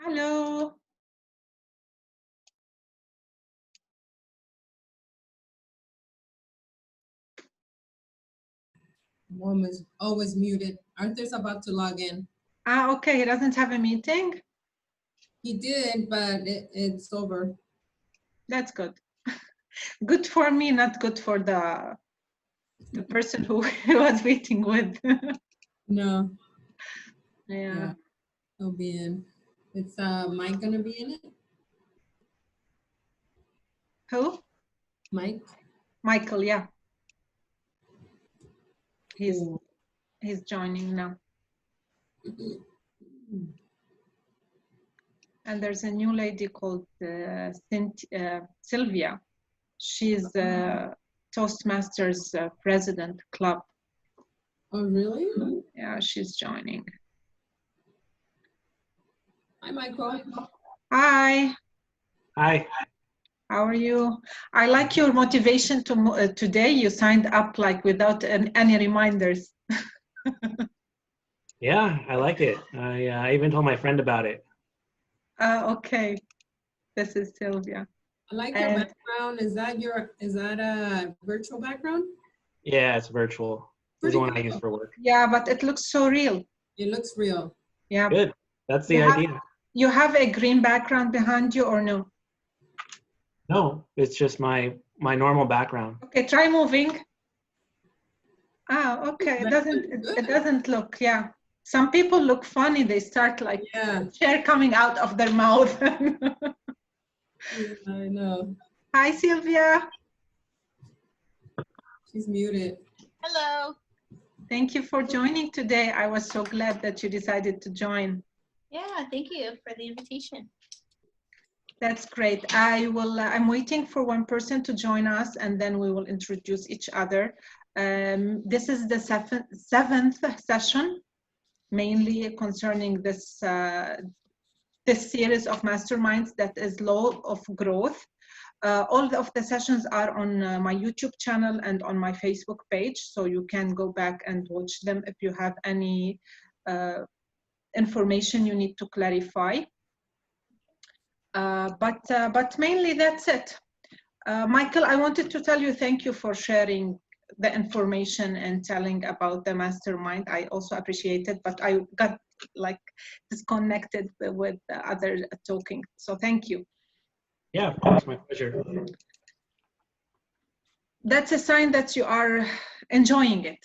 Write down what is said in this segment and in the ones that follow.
Hello. Mom is always muted. Arthur's about to log in. Okay, he doesn't have a meeting. He did, but it's over. That's good. Good for me, not good for the person who he was waiting with. No. Yeah. He'll be in. It's Mike gonna be in it? Who? Mike? Michael, yeah. Cool. He's joining now. And there's a new lady called Sylvia. She's Toastmasters President Club. Oh, really? Yeah, she's joining. Hi, Michael. Hi. Hi. How are you? I like your motivation to today. You signed up like without any reminders. Yeah, I like it. I even told my friend about it. Okay. This is Sylvia. I like your background. Is that a virtual background? Yeah, it's virtual. This is the one I use for work. Yeah, but it looks so real. It looks real. Yeah. Good. That's the idea. You have a green background behind you or no? No, it's just my normal background. Okay, try moving. Okay. It doesn't look, yeah. Some people look funny. They start like hair coming out of their mouth. Yeah, I know. Hi, Sylvia. She's muted. Hello. Thank you for joining today. I was so glad that you decided to join. Yeah, thank you for the invitation. That's great. I'm waiting for one person to join us, and then we will introduce each other. This is the seventh session, mainly concerning this series of masterminds that is law of growth. All of the sessions are on my YouTube channel and on my Facebook page, so you can go back and watch them if you have any information you need to clarify. But mainly that's it. Michael, I wanted to tell you thank you for sharing the information and telling about the mastermind. I also appreciate it, but I got like disconnected with the other talking. So thank you. Yeah, of course, my pleasure. That's a sign that you are enjoying it.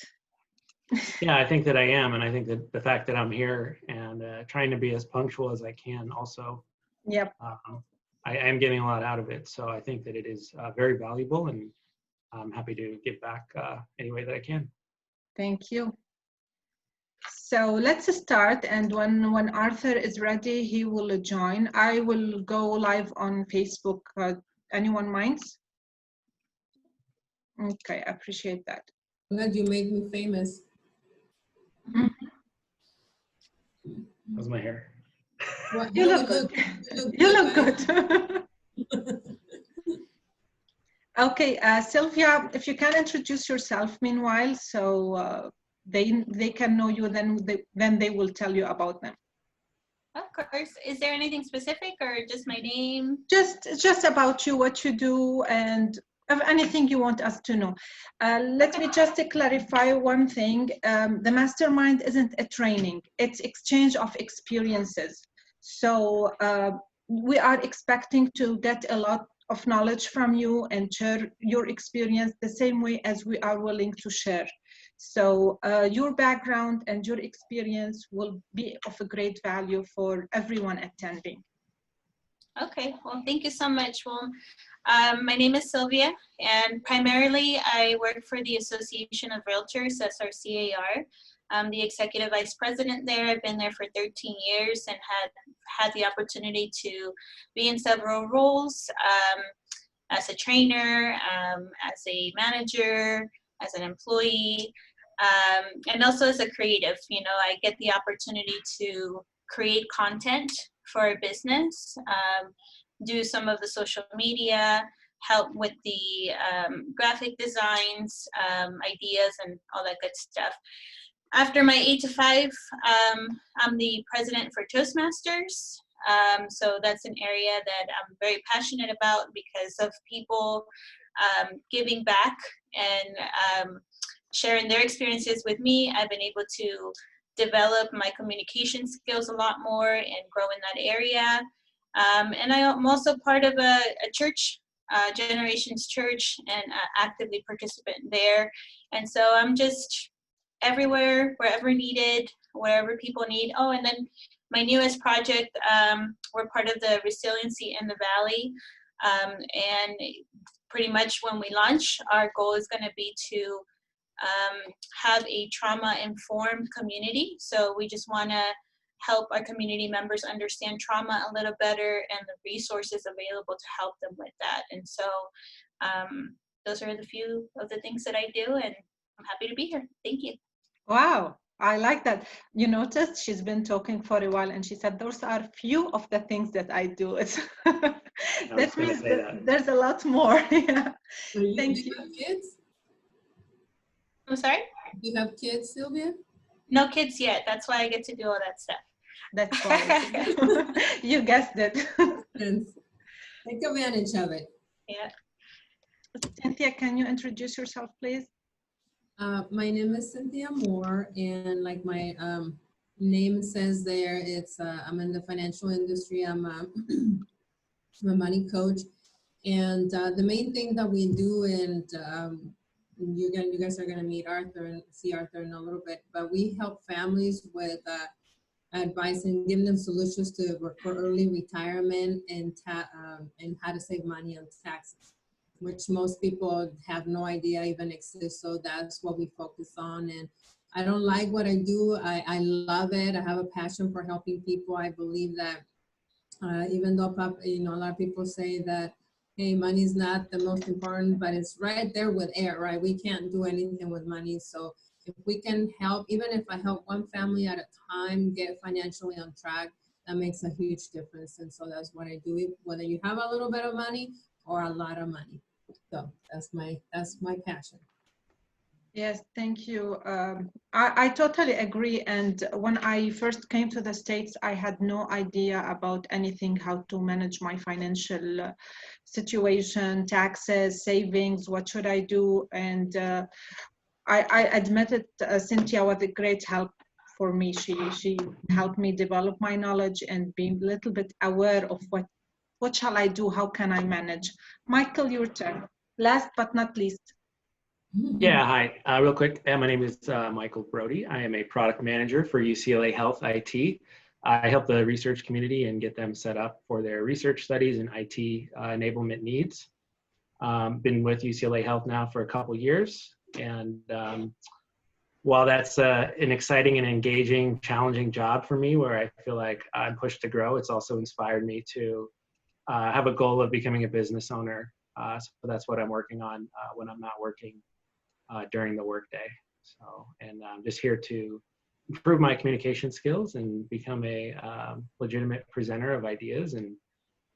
Yeah, I think that I am, and I think that the fact that I'm here and trying to be as punctual as I can also. Yep. I am getting a lot out of it, so I think that it is very valuable, and I'm happy to give back any way that I can. Thank you. So let's start, and when Arthur is ready, he will join. I will go live on Facebook. Anyone minds? Okay, I appreciate that. Glad you made me famous. How's my hair? Well, you look good. You look good. Okay, Sylvia, if you can introduce yourself meanwhile, so they can know you, then they will tell you about them. Of course. Is there anything specific or just my name? Just about you, what you do, and anything you want us to know. Let me just clarify one thing. The mastermind isn't a training, it's exchange of experiences. So we are expecting to get a lot of knowledge from you and share your experience the same way as we are willing to share. So your background and your experience will be of a great value for everyone attending. Okay, well, thank you so much. Well, my name is Sylvia, and primarily I work for the Association of Realtors, SRCAR. I'm the Executive Vice President there. I've been there for 13 years and had the opportunity to be in several roles as a trainer, as a manager, as an employee, and also as a creative. You know, I get the opportunity to create content for a business, do some of the social media, help with the graphic designs, ideas, and all that good stuff. After my 8 to 5, I'm the president for Toastmasters. So that's an area that I'm very passionate about because of people giving back and sharing their experiences with me. I've been able to develop my communication skills a lot more and grow in that area. And I'm also part of a church, Generations Church, and actively participant there. And so I'm just everywhere, wherever needed, wherever people need. Oh, and then my newest project, we're part of the Resiliency in the Valley. And pretty much when we launch, our goal is going to be to have a trauma-informed community. So we just want to help our community members understand trauma a little better and the resources available to help them with that. And so those are the few of the things that I do, and I'm happy to be here. Thank you. Wow, I like that. You noticed she's been talking for a while and she said those are few of the things that I do. It's that means that there's a lot more. Yeah. Thank you. Do you have kids? I'm sorry? Do you have kids, Sylvia? No kids yet. That's why I get to do all that stuff. That's why. You guessed it. And take advantage of it. Yeah. Cynthia, can you introduce yourself, please? My name is Cynthia Moore, and like my name says there, it's I'm in the financial industry. I'm I'm a money coach, and the main thing that we do, and you guys are gonna meet Arthur and see Arthur in a little bit, but we help families with advice and giving them solutions for early retirement and how to save money on taxes, which most people have no idea even exists. So that's what we focus on. And I don't like what I do. I love it. I have a passion for helping people. I believe that even though a lot of people say that, hey, money is not the most important, but it's right there with air, right? We can't do anything with money. So if we can help, even if I help one family at a time get financially on track, that makes a huge difference. And so that's what I do, whether you have a little bit of money or a lot of money. So that's my passion. Yes, thank you. I totally agree. And when I first came to the States, I had no idea about anything, how to manage my financial situation, taxes, savings, what should I do? And I admitted Cynthia was a great help for me. She helped me develop my knowledge and be a little bit aware of what shall I do? How can I manage? Michael, your turn. Last but not least. Yeah, hi. Real quick, my name is Michael Brody. I am a product manager for UCLA Health IT. I help the research community and get them set up for their research studies and IT enablement needs. Been with UCLA Health now for a couple years. And while that's an exciting and engaging, challenging job for me, where I feel like I'm pushed to grow, it's also inspired me to have a goal of becoming a business owner. So that's what I'm working on when I'm not working during the workday. So, and I'm just here to improve my communication skills and become a legitimate presenter of ideas and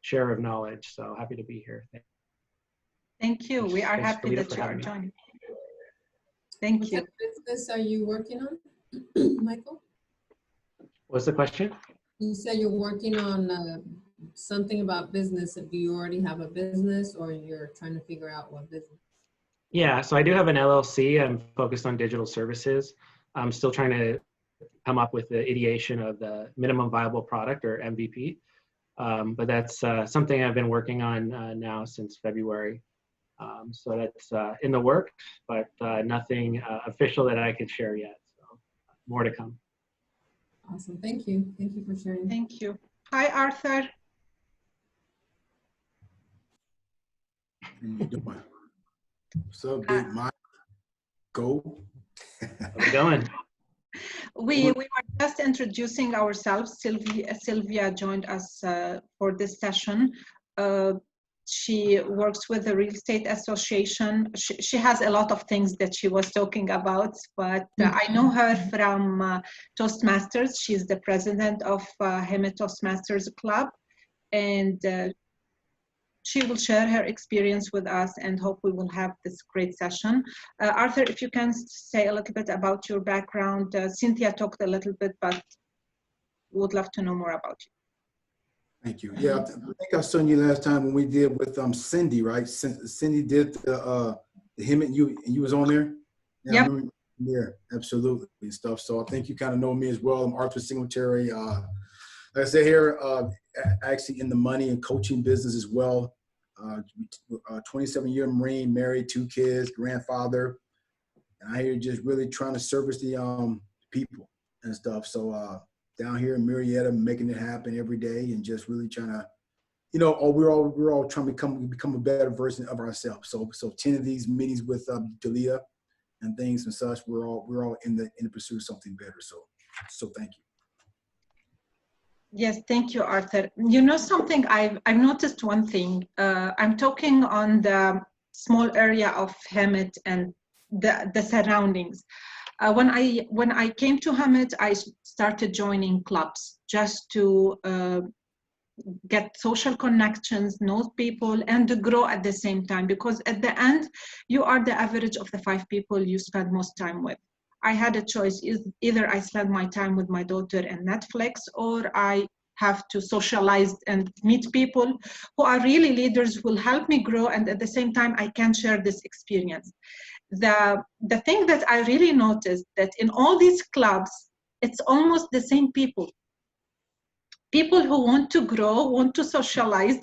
sharer of knowledge. So happy to be here. Thank you. We are happy that you are joining. Thank you. What business are you working on, Michael? What's the question? You said you're working on something about business. Do you already have a business, or you're trying to figure out what business? Yeah, so I do have an LLC. I'm focused on digital services. I'm still trying to come up with the ideation of the minimum viable product, or MVP. But that's something I've been working on now since February. So that's in the works, but nothing official that I can share yet. So more to come. Awesome. Thank you. Thank you for sharing. Thank you. Hi, Arthur. How you doing? What's up, Big Mike? Go. How's it going? We were just introducing ourselves. Sylvia joined us for this session. She works with the Real Estate Association. She has a lot of things that she was talking about, but I know her from Toastmasters. She's the president of Heme Toastmasters Club, and she will share her experience with us, and hope we will have this great session. Arthur, if you can say a little bit about your background. Cynthia talked a little bit, but would love to know more about you. Thank you. Yeah, I think I saw you last time when we did with Cindy, right? Cindy did the him and you was on there. Yeah, Yep. I remember. Yeah, absolutely and stuff. So I think you kind of know me as well. I'm Arthur Singletary. Like I said here, actually in the money and coaching business as well. 27-year Marine, married, 2 kids, grandfather, and I here just really trying to service the people and stuff. So down here in Marietta, making it happen every day, and just really trying to, we're all trying to become a better version of ourselves. So 10 of these meetings with Dalia and things and such, we're all in the pursuit of something better. So thank you. Yes, thank you, Arthur. You know something, I've noticed one thing. I'm talking on the small area of Hamid and the surroundings. When I came to Hamid, I started joining clubs just to get social connections, know people, and grow at the same time. Because at the end, you are the average of the 5 people you spend most time with. I had a choice. Either I spend my time with my daughter and Netflix, or I have to socialize and meet people who are really leaders, who will help me grow, and at the same time, I can share this experience. The thing that I really noticed that in all these clubs, it's almost the same people. People who want to grow, want to socialize,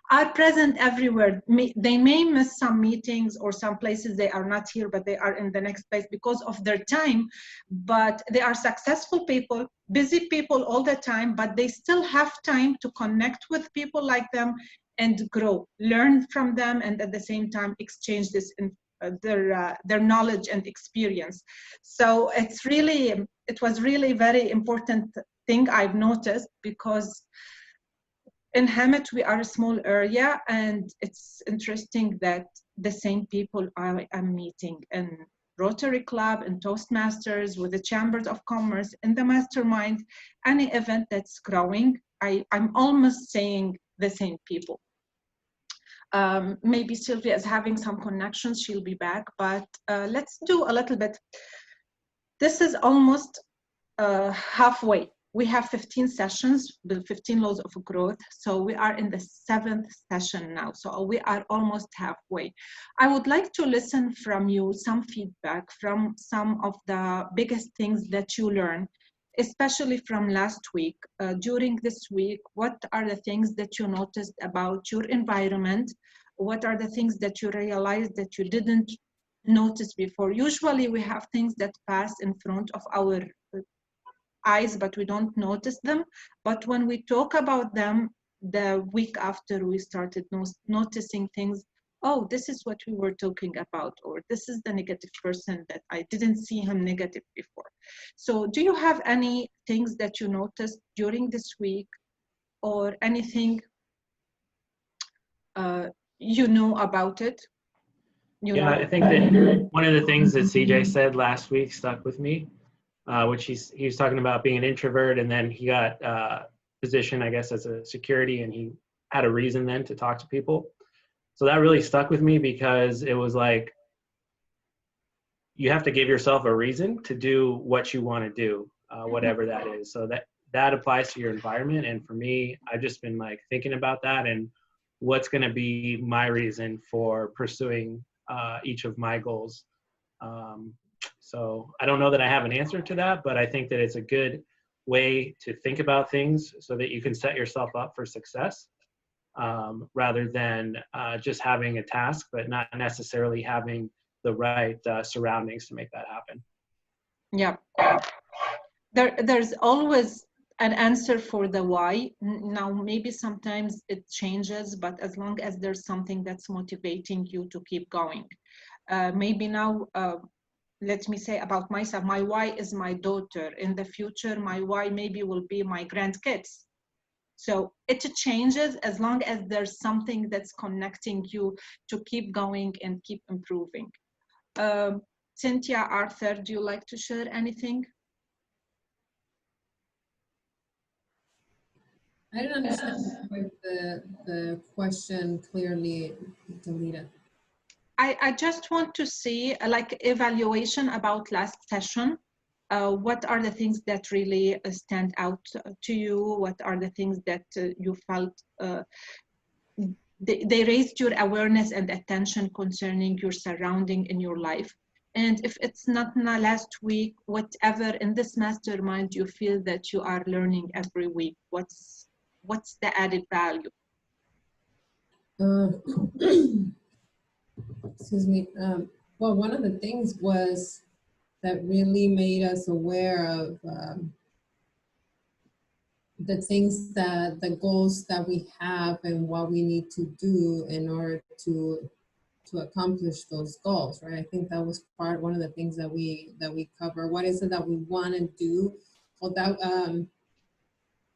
are present everywhere. They may miss some meetings or some places they are not here, but they are in the next place because of their time. But they are successful people, busy people all the time, but they still have time to connect with people like them and grow, learn from them, and at the same time exchange this their knowledge and experience. So it was really very important thing I've noticed, because in Hamid we are a small area, and it's interesting that the same people I am meeting in Rotary Club and Toastmasters, with the Chambers of Commerce, in the Mastermind, any event that's growing, I'm almost saying the same people. Maybe Sylvia is having some connections, she'll be back, but let's do a little bit. This is almost halfway. We have 15 sessions, the 15 laws of growth. So we are in the 7th session now. So we are almost halfway. I would like to listen from you some feedback from some of the biggest things that you learned, especially from last week. During this week, what are the things that you noticed about your environment? What are the things that you realized that you didn't notice before? Usually we have things that pass in front of our eyes, but we don't notice them. But when we talk about them, the week after, we started noticing things. Oh, this is what we were talking about, or this is the negative person that I didn't see him negative before. So do you have any things that you noticed during this week, or anything you know about it? I think that one of the things that CJ said last week stuck with me, which he was talking about being an introvert, and then he got positioned, I guess, as a security, and he had a reason then to talk to people. So that really stuck with me, because it was like, you have to give yourself a reason to do what you want to do, whatever that is. So that applies to your environment. And for me, I've just been like thinking about that and what's going to be my reason for pursuing each of my goals. So I don't know that I have an answer to that, but I think that it's a good way to think about things so that you can set yourself up for success, rather than just having a task, but not necessarily having the right surroundings to make that happen. Yeah. There's always an answer for the why. Now, maybe sometimes it changes, but as long as there's something that's motivating you to keep going. Maybe now, let me say about myself, my why is my daughter. In the future, my why maybe will be my grandkids. So it changes as long as there's something that's connecting you to keep going and keep improving. Cynthia, Arthur, do you like to share anything? I didn't understand quite the question clearly, Dalita. I just want to see like evaluation about last session. what are the things that really stand out to you? What are the things that you felt they raised your awareness and attention concerning your surrounding in your life? And if it's not last week, whatever in this mastermind you feel that you are learning every week, what's the added value? Excuse me. Well, one of the things was that really made us aware of the things that the goals that we have and what we need to do in order to accomplish those goals, right? I think that was one of the things that we cover. What is it that we want to do? Well, that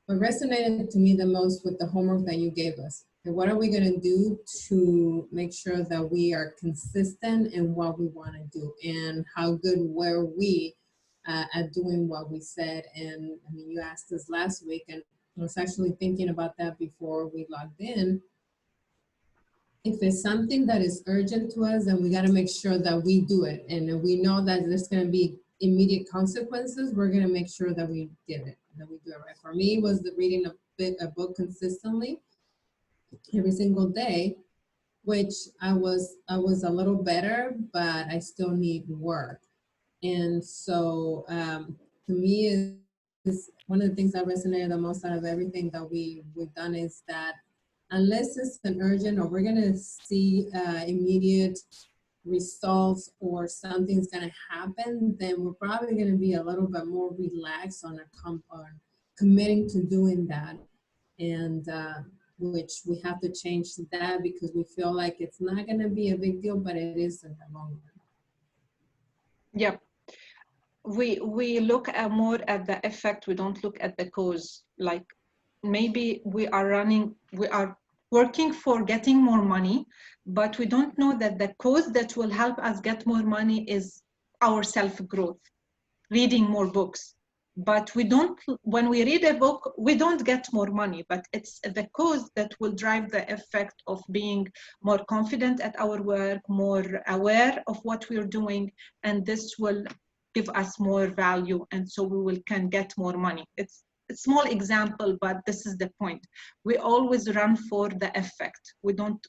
what resonated to me the most with the homework that you gave us. And what are we going to do to make sure that we are consistent in what we want to do, and how good were we at doing what we said? And I mean, you asked us last week, and I was actually thinking about that before we logged in. If it's something that is urgent to us, then we got to make sure that we do it. And we know that there's going to be immediate consequences. We're going to make sure that we did it, that we do it right. For me, it was the reading a book consistently every single day, which I was a little better, but I still need work. And so to me, is one of the things that resonated the most out of everything that we've done is that unless it's an urgent or we're going to see immediate results or something's going to happen, then we're probably going to be a little bit more relaxed on committing to doing that. And which we have to change that, because we feel like it's not going to be a big deal, but it is in the long run. Yeah. We look more at the effect. We don't look at the cause. Like maybe we are working for getting more money, but we don't know that the cause that will help us get more money is our self-growth, reading more books. But when we read a book, we don't get more money, but it's the cause that will drive the effect of being more confident at our work, more aware of what we're doing, and this will give us more value, and so we can get more money. It's a small example, but this is the point. We always run for the effect. We don't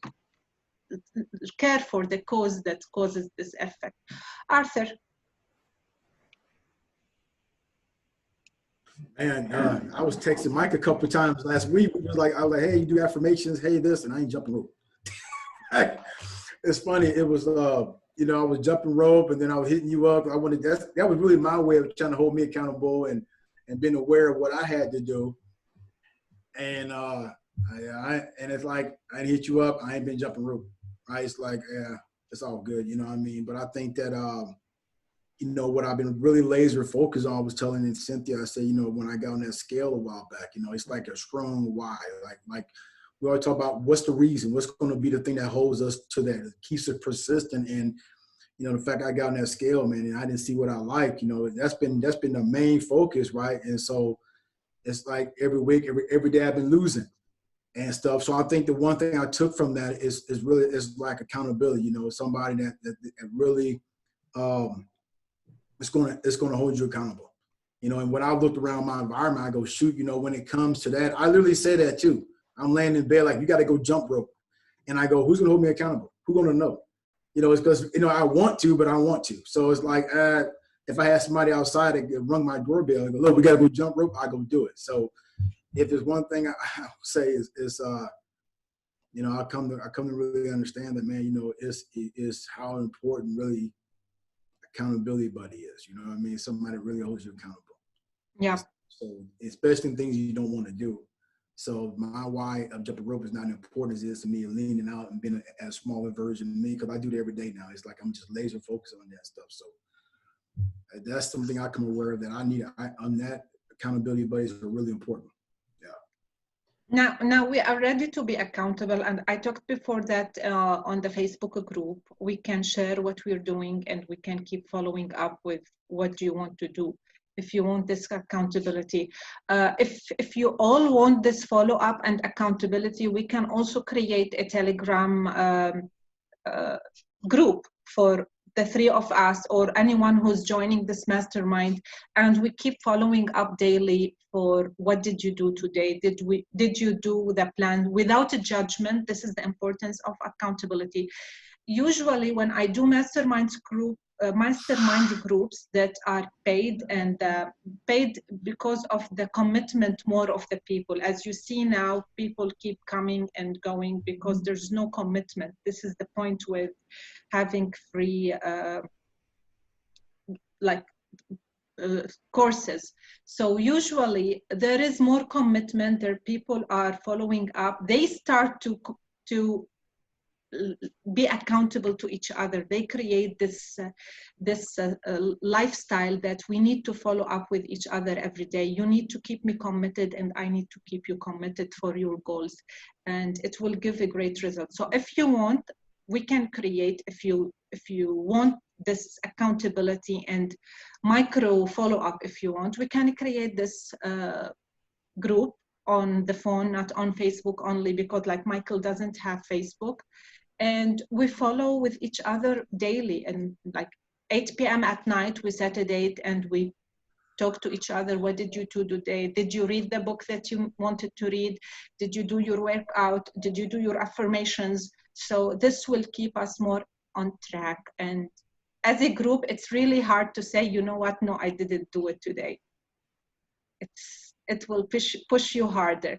care for the cause that causes this effect. Arthur. Man, I was texting Mike a couple of times last week. I was like, hey, you do affirmations, hey, this, and I ain't jumping rope. It's funny. It was, I was jumping rope, and then I was hitting you up. That was really my way of trying to hold me accountable and being aware of what I had to do. And and it's like, I hit you up. I ain't been jumping rope, right? It's like, yeah, it's all good. You know what I mean? But I think that, what I've been really laser focused on, I was telling Cynthia, I said, when I got on that scale a while back, it's like a strong why. Like we always talk about what's the reason, what's going to be the thing that holds us to that, it keeps us persistent. And, the fact I got on that scale, man, and I didn't see what I like, that's been the main focus, right? And so it's like every week, every day I've been losing and stuff. So I think the one thing I took from that is like accountability, somebody that really, it's going to hold you accountable, and when I looked around my environment, I go, shoot, when it comes to that, I literally say that too. I'm laying in bed, like, you got to go jump rope. And I go, who's going to hold me accountable? Who's going to know? It's because, I want to, but I want to. So it's like, if I had somebody outside that rung my doorbell and go, look, we got to go jump rope, I go do it. So if there's one thing I would say is I come to really understand that, man, is how important really accountability buddy is, you know what I mean? Somebody that really holds you accountable. Yeah. So especially in things you don't want to do. So my why of jumping rope is not as important as it is to me, leaning out and being a smaller version of me, because I do it every day now. It's like I'm just laser focused on that stuff. So that's something I come aware of that I need. On that, accountability buddies are really important. Now we are ready to be accountable, and I talked before that on the Facebook group. We can share what we're doing, and we can keep following up with what do you want to do. If you want this accountability, if you all want this follow up and accountability, we can also create a Telegram group for the three of us or anyone who's joining this mastermind, and we keep following up daily for what did you do today? Did you do the plan without a judgment? This is the importance of accountability. Usually when I do mastermind groups that are paid, and paid because of the commitment more of the people. As you see now, people keep coming and going because there's no commitment. This is the point with having free courses. So usually there is more commitment, there people are following up, they start to be accountable to each other. They create this lifestyle that we need to follow up with each other every day. You need to keep me committed and I need to keep you committed for your goals, and it will give a great result. So if you want, we can create, if you want this accountability and micro follow-up, if you want, we can create this group on the phone, not on Facebook only, because like Michael doesn't have Facebook. And we follow with each other daily, and like 8 p.m. at night, we set a date and we talk to each other. What did you do today? Did you read the book that you wanted to read? Did you do your workout? Did you do your affirmations? So this will keep us more on track. And as a group, it's really hard to say, you know what, no, I didn't do it today. It will push you harder.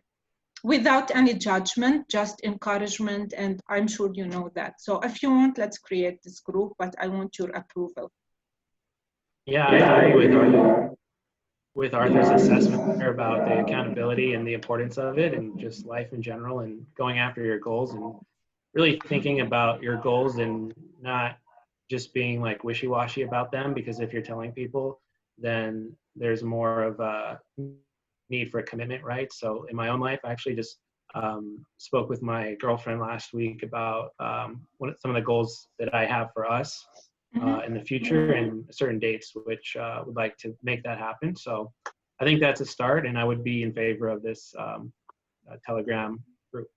Without any judgment, just encouragement, and I'm sure you know that. So if you want, let's create this group, but I want your approval. Yeah, I agree with Arthur's assessment there about the accountability and the importance of it, and just life in general, and going after your goals, and really thinking about your goals and not just being like wishy-washy about them, because if you're telling people, then there's more of a need for a commitment, right? So in my own life, I actually just spoke with my girlfriend last week about some of the goals that I have for us in the future, and certain dates which would like to make that happen. So I think that's a start, and I would be in favor of this Telegram group.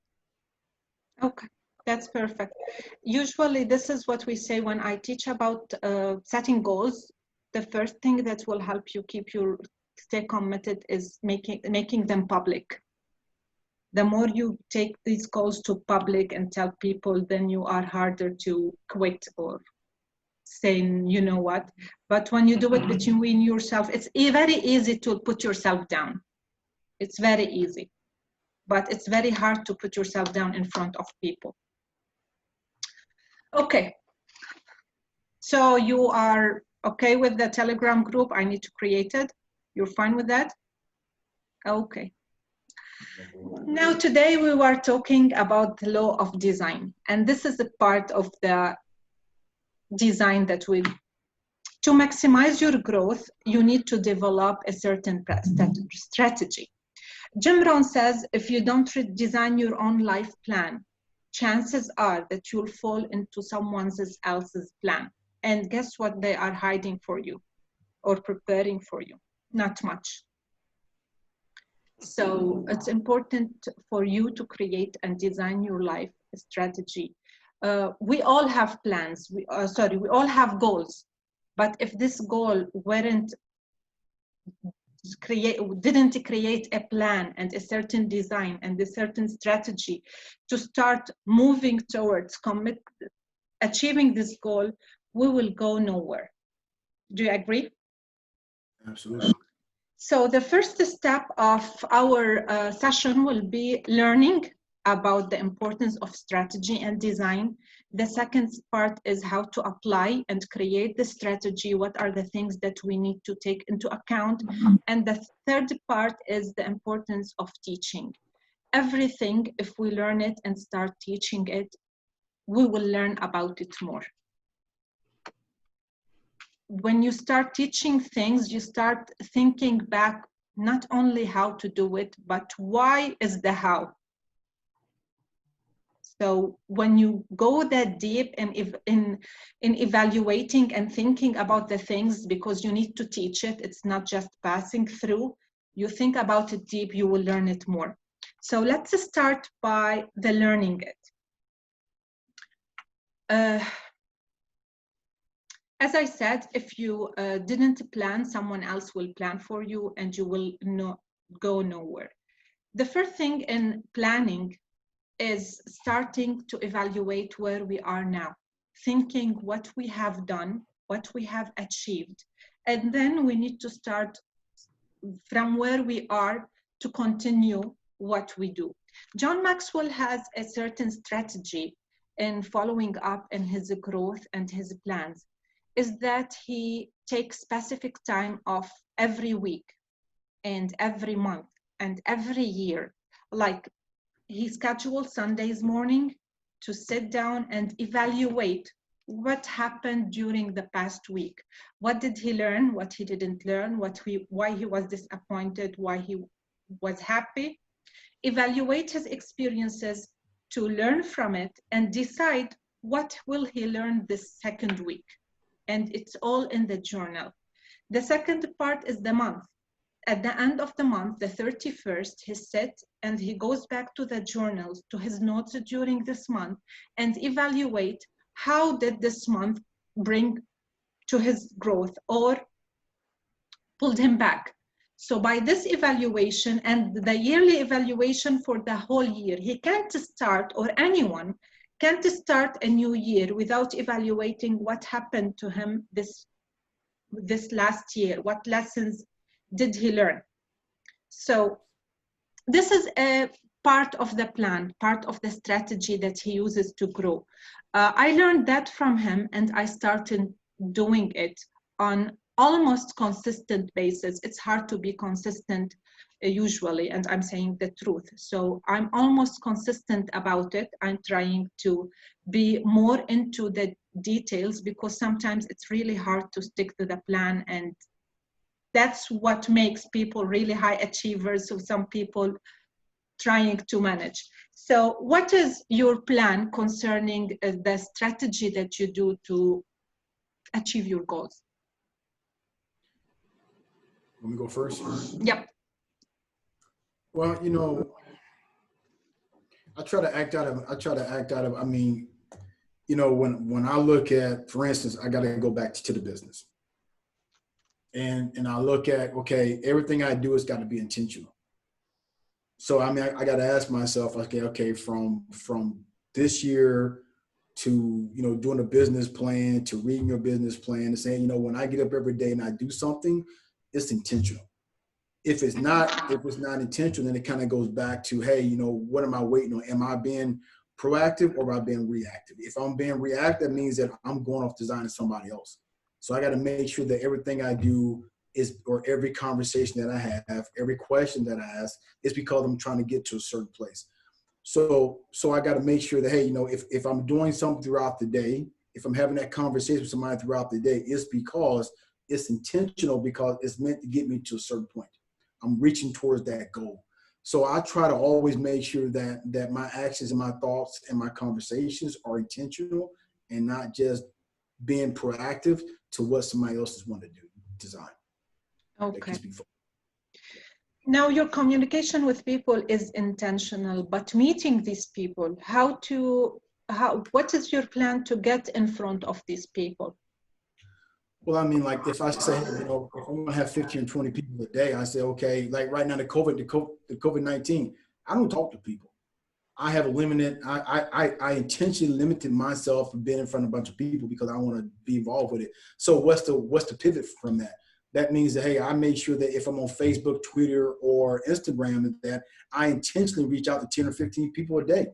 Okay, that's perfect. Usually this is what we say when I teach about setting goals. The first thing that will help you stay committed is making them public. The more you take these goals to public and tell people, then you are harder to quit or saying, you know what. But when you do it between yourself, it's very easy to put yourself down. It's very easy, but it's very hard to put yourself down in front of people. Okay, so you are okay with the Telegram group? I need to create it. You're fine with that? Okay. Now today we were talking about the law of design, and this is a part of the design that to maximize your growth, you need to develop a certain strategy. Jim Rohn says, if you don't design your own life plan, chances are that you'll fall into someone else's plan. And guess what they are hiding for you or preparing for you? Not much. So it's important for you to create and design your life strategy. We all have plans. We all have goals. But if this goal didn't create a plan and a certain design and a certain strategy to start moving towards achieving this goal, we will go nowhere. Do you agree? Absolutely. So the first step of our session will be learning about the importance of strategy and design. The second part is how to apply and create the strategy. What are the things that we need to take into account? And the third part is the importance of teaching. Everything, if we learn it and start teaching it, we will learn about it more. When you start teaching things, you start thinking back, not only how to do it, but why is the how. So when you go that deep in evaluating and thinking about the things, because you need to teach it, it's not just passing through, you think about it deep, you will learn it more. So let's start by the learning it. as I said, if you didn't plan, someone else will plan for you and you will go nowhere. The first thing in planning is starting to evaluate where we are now, thinking what we have done, what we have achieved. And then we need to start from where we are to continue what we do. John Maxwell has a certain strategy in following up in his growth and his plans, is that he takes specific time off every week and every month and every year. Like he schedules Sundays morning to sit down and evaluate what happened during the past week. What did he learn? What he didn't learn? Why he was disappointed? Why he was happy? Evaluate his experiences to learn from it and decide what will he learn this second week. And it's all in the journal. The second part is the month. At the end of the month, the 31st, he sits and he goes back to the journals, to his notes during this month, and evaluate how did this month bring to his growth or pulled him back. So by this evaluation and the yearly evaluation for the whole year, he can't start, or anyone can't start a new year without evaluating what happened to him this last year, what lessons did he learn. So this is a part of the plan, part of the strategy that he uses to grow. I learned that from him and I started doing it on almost consistent basis. It's hard to be consistent usually, and I'm saying the truth. So I'm almost consistent about it. I'm trying to be more into the details because sometimes it's really hard to stick to the plan, and that's what makes people really high achievers. So some people trying to manage. So what is your plan concerning the strategy that you do to achieve your goals? Let me go first. Yep. Well, you know, I try to act out of, I mean, you know, when I look at, for instance, I got to go back to the business. And I look at, okay, everything I do has got to be intentional. So, I mean, I got to ask myself, okay, from this year to, you know, doing a business plan, to reading your business plan, and saying, you know, when I get up every day and I do something, it's intentional. If it's not intentional, then it kind of goes back to, hey, you know, what am I waiting on? Am I being proactive or am I being reactive? If I'm being reactive, that means that I'm going off designing somebody else. So I got to make sure that everything I do is, or every conversation that I have, every question that I ask is because I'm trying to get to a certain place. So I got to make sure that, hey, you know, if I'm doing something throughout the day, if I'm having that conversation with somebody throughout the day, it's because it's intentional, because it's meant to get me to a certain point. I'm reaching towards that goal. So I try to always make sure that my actions and my thoughts and my conversations are intentional and not just being proactive to what somebody else is wanting to do, design. Okay. Now your communication with people is intentional, but meeting these people, what is your plan to get in front of these people? Well, I mean, like if I say, you know, if I want to have 15 or 20 people a day, I say, okay, like right now, the COVID-19, I don't talk to people. I have I intentionally limited myself from being in front of a bunch of people because I want to be involved with it. So what's the pivot from that? That means that, hey, I make sure that if I'm on Facebook, Twitter, or Instagram, that I intentionally reach out to 10 or 15 people a day.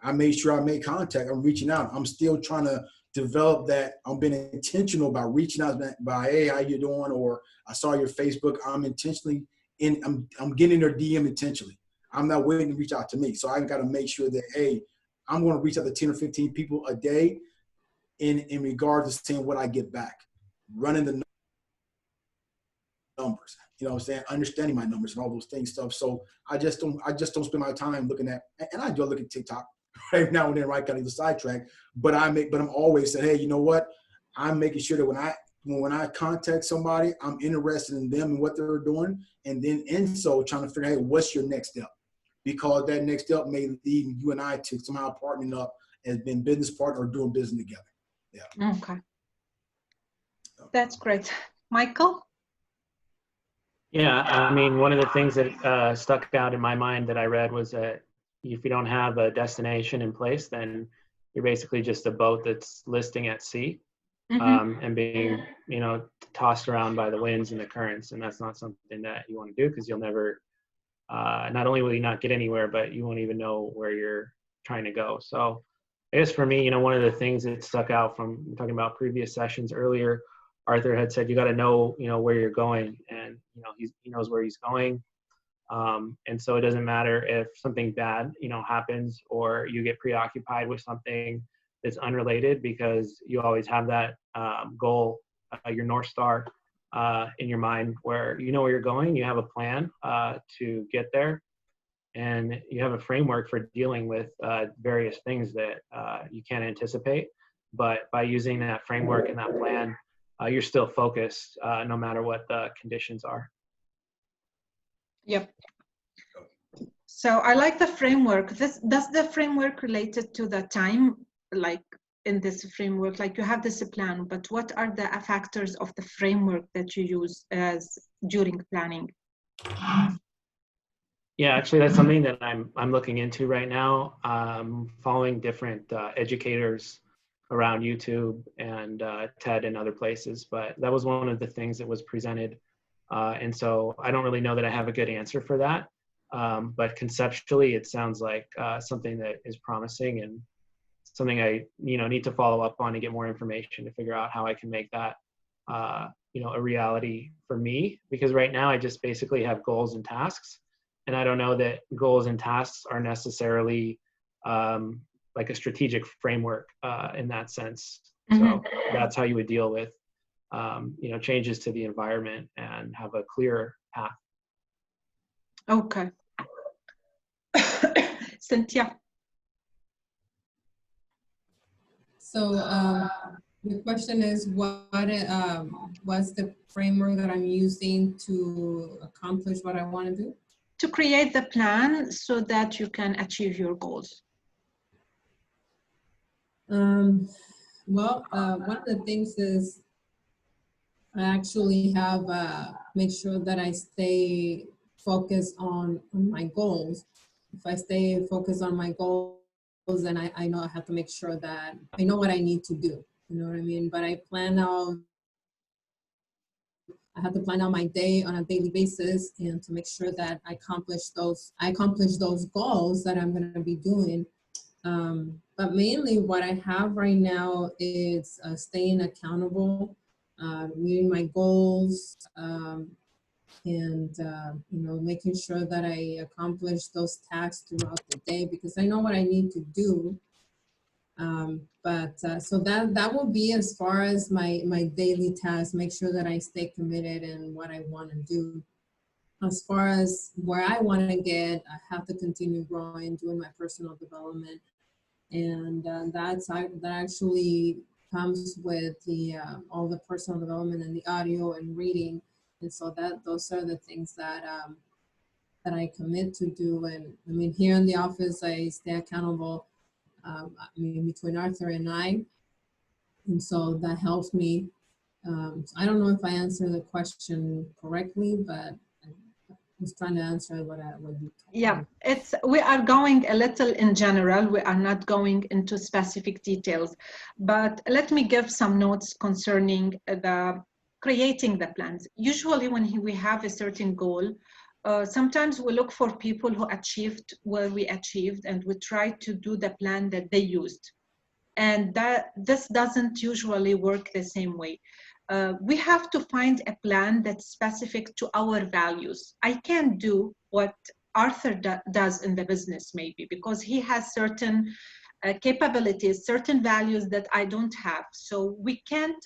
I made sure I made contact. I'm reaching out. I'm still trying to develop that. I'm being intentional about reaching out by, hey, how you doing? Or I saw your Facebook. I'm intentionally I'm getting their DM intentionally. I'm not waiting to reach out to me. So I got to make sure that, hey, I'm going to reach out to 10 or 15 people a day in regard to seeing what I get back, running the numbers, you know what I'm saying? Understanding my numbers and all those things stuff. So I just don't spend my time looking at, and I do look at TikTok right now and then, right, got to sidetrack, but I'm always saying, hey, you know what? I'm making sure that when I contact somebody, I'm interested in them and what they're doing. And then, and so trying to figure out, hey, what's your next step? Because that next step may lead you and I to somehow partnering up as being business partner or doing business together. Yeah. Okay. That's great. Michael? Yeah, I mean, one of the things that stuck out in my mind that I read was that if you don't have a destination in place, then you're basically just a boat that's listing at sea, and being, you know, tossed around by the winds and the currents. And that's not something that you want to do, because you'll never, not only will you not get anywhere, but you won't even know where you're trying to go. So I guess for me, you know, one of the things that stuck out from talking about previous sessions earlier, Arthur had said, you got to know, you know, where you're going, and, you know, he knows where he's going. And so it doesn't matter if something bad, you know, happens, or you get preoccupied with something that's unrelated, because you always have that goal, your North Star in your mind, where you know where you're going, you have a plan to get there, and you have a framework for dealing with various things that you can't anticipate. But by using that framework and that plan, you're still focused no matter what the conditions are. Yep. So I like the framework. Does the framework related to the time, like in this framework, like you have this plan, but what are the factors of the framework that you use as during planning? Yeah, actually, that's something that I'm looking into right now. Following different educators around YouTube and TED and other places, but that was one of the things that was presented. And so I don't really know that I have a good answer for that. But conceptually, it sounds like something that is promising, and something I, you know, need to follow up on to get more information to figure out how I can make that, you know, a reality for me. Because right now I just basically have goals and tasks, and I don't know that goals and tasks are necessarily like a strategic framework in that sense. So that's how you would deal with, you know, changes to the environment and have a clear path. Okay. Cynthia. So the question is, what's the framework that I'm using to accomplish what I want to do? To create the plan so that you can achieve your goals. Well, one of the things is I actually have make sure that I stay focused on my goals. If I stay focused on my goals, then I know I have to make sure that I know what I need to do. You know what I mean? But I have to plan out my day on a daily basis, and to make sure that I accomplish those goals that I'm going to be doing. But mainly what I have right now is staying accountable, meeting my goals, and you know, making sure that I accomplish those tasks throughout the day, because I know what I need to do. So that will be as far as my daily tasks. Make sure that I stay committed in what I want to do. As far as where I want to get, I have to continue growing, doing my personal development, and that actually comes with the all the personal development and the audio and reading. And so those are the things that that I commit to do. And I mean, here in the office, I stay accountable. I mean, between Arthur and I, and so that helps me. So I don't know if I answered the question correctly, but I was trying to answer what you. Yeah, we are going a little in general. We are not going into specific details, but let me give some notes concerning the creating the plans. Usually when we have a certain goal, sometimes we look for people who achieved what we achieved, and we try to do the plan that they used. And this doesn't usually work the same way. We have to find a plan that's specific to our values. I can't do what Arthur does in the business, maybe, because he has certain capabilities, certain values that I don't have. So we can't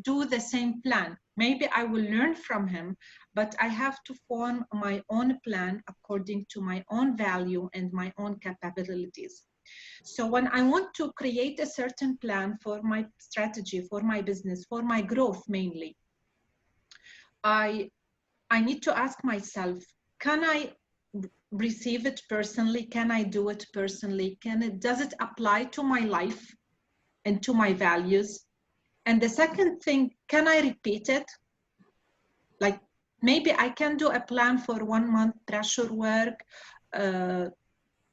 do the same plan. Maybe I will learn from him, but I have to form my own plan according to my own value and my own capabilities. So when I want to create a certain plan for my strategy, for my business, for my growth mainly, I need to ask myself, can I receive it personally? Can I do it personally? Does it apply to my life and to my values? And the second thing, can I repeat it? Like maybe I can do a plan for 1 month, pressure work,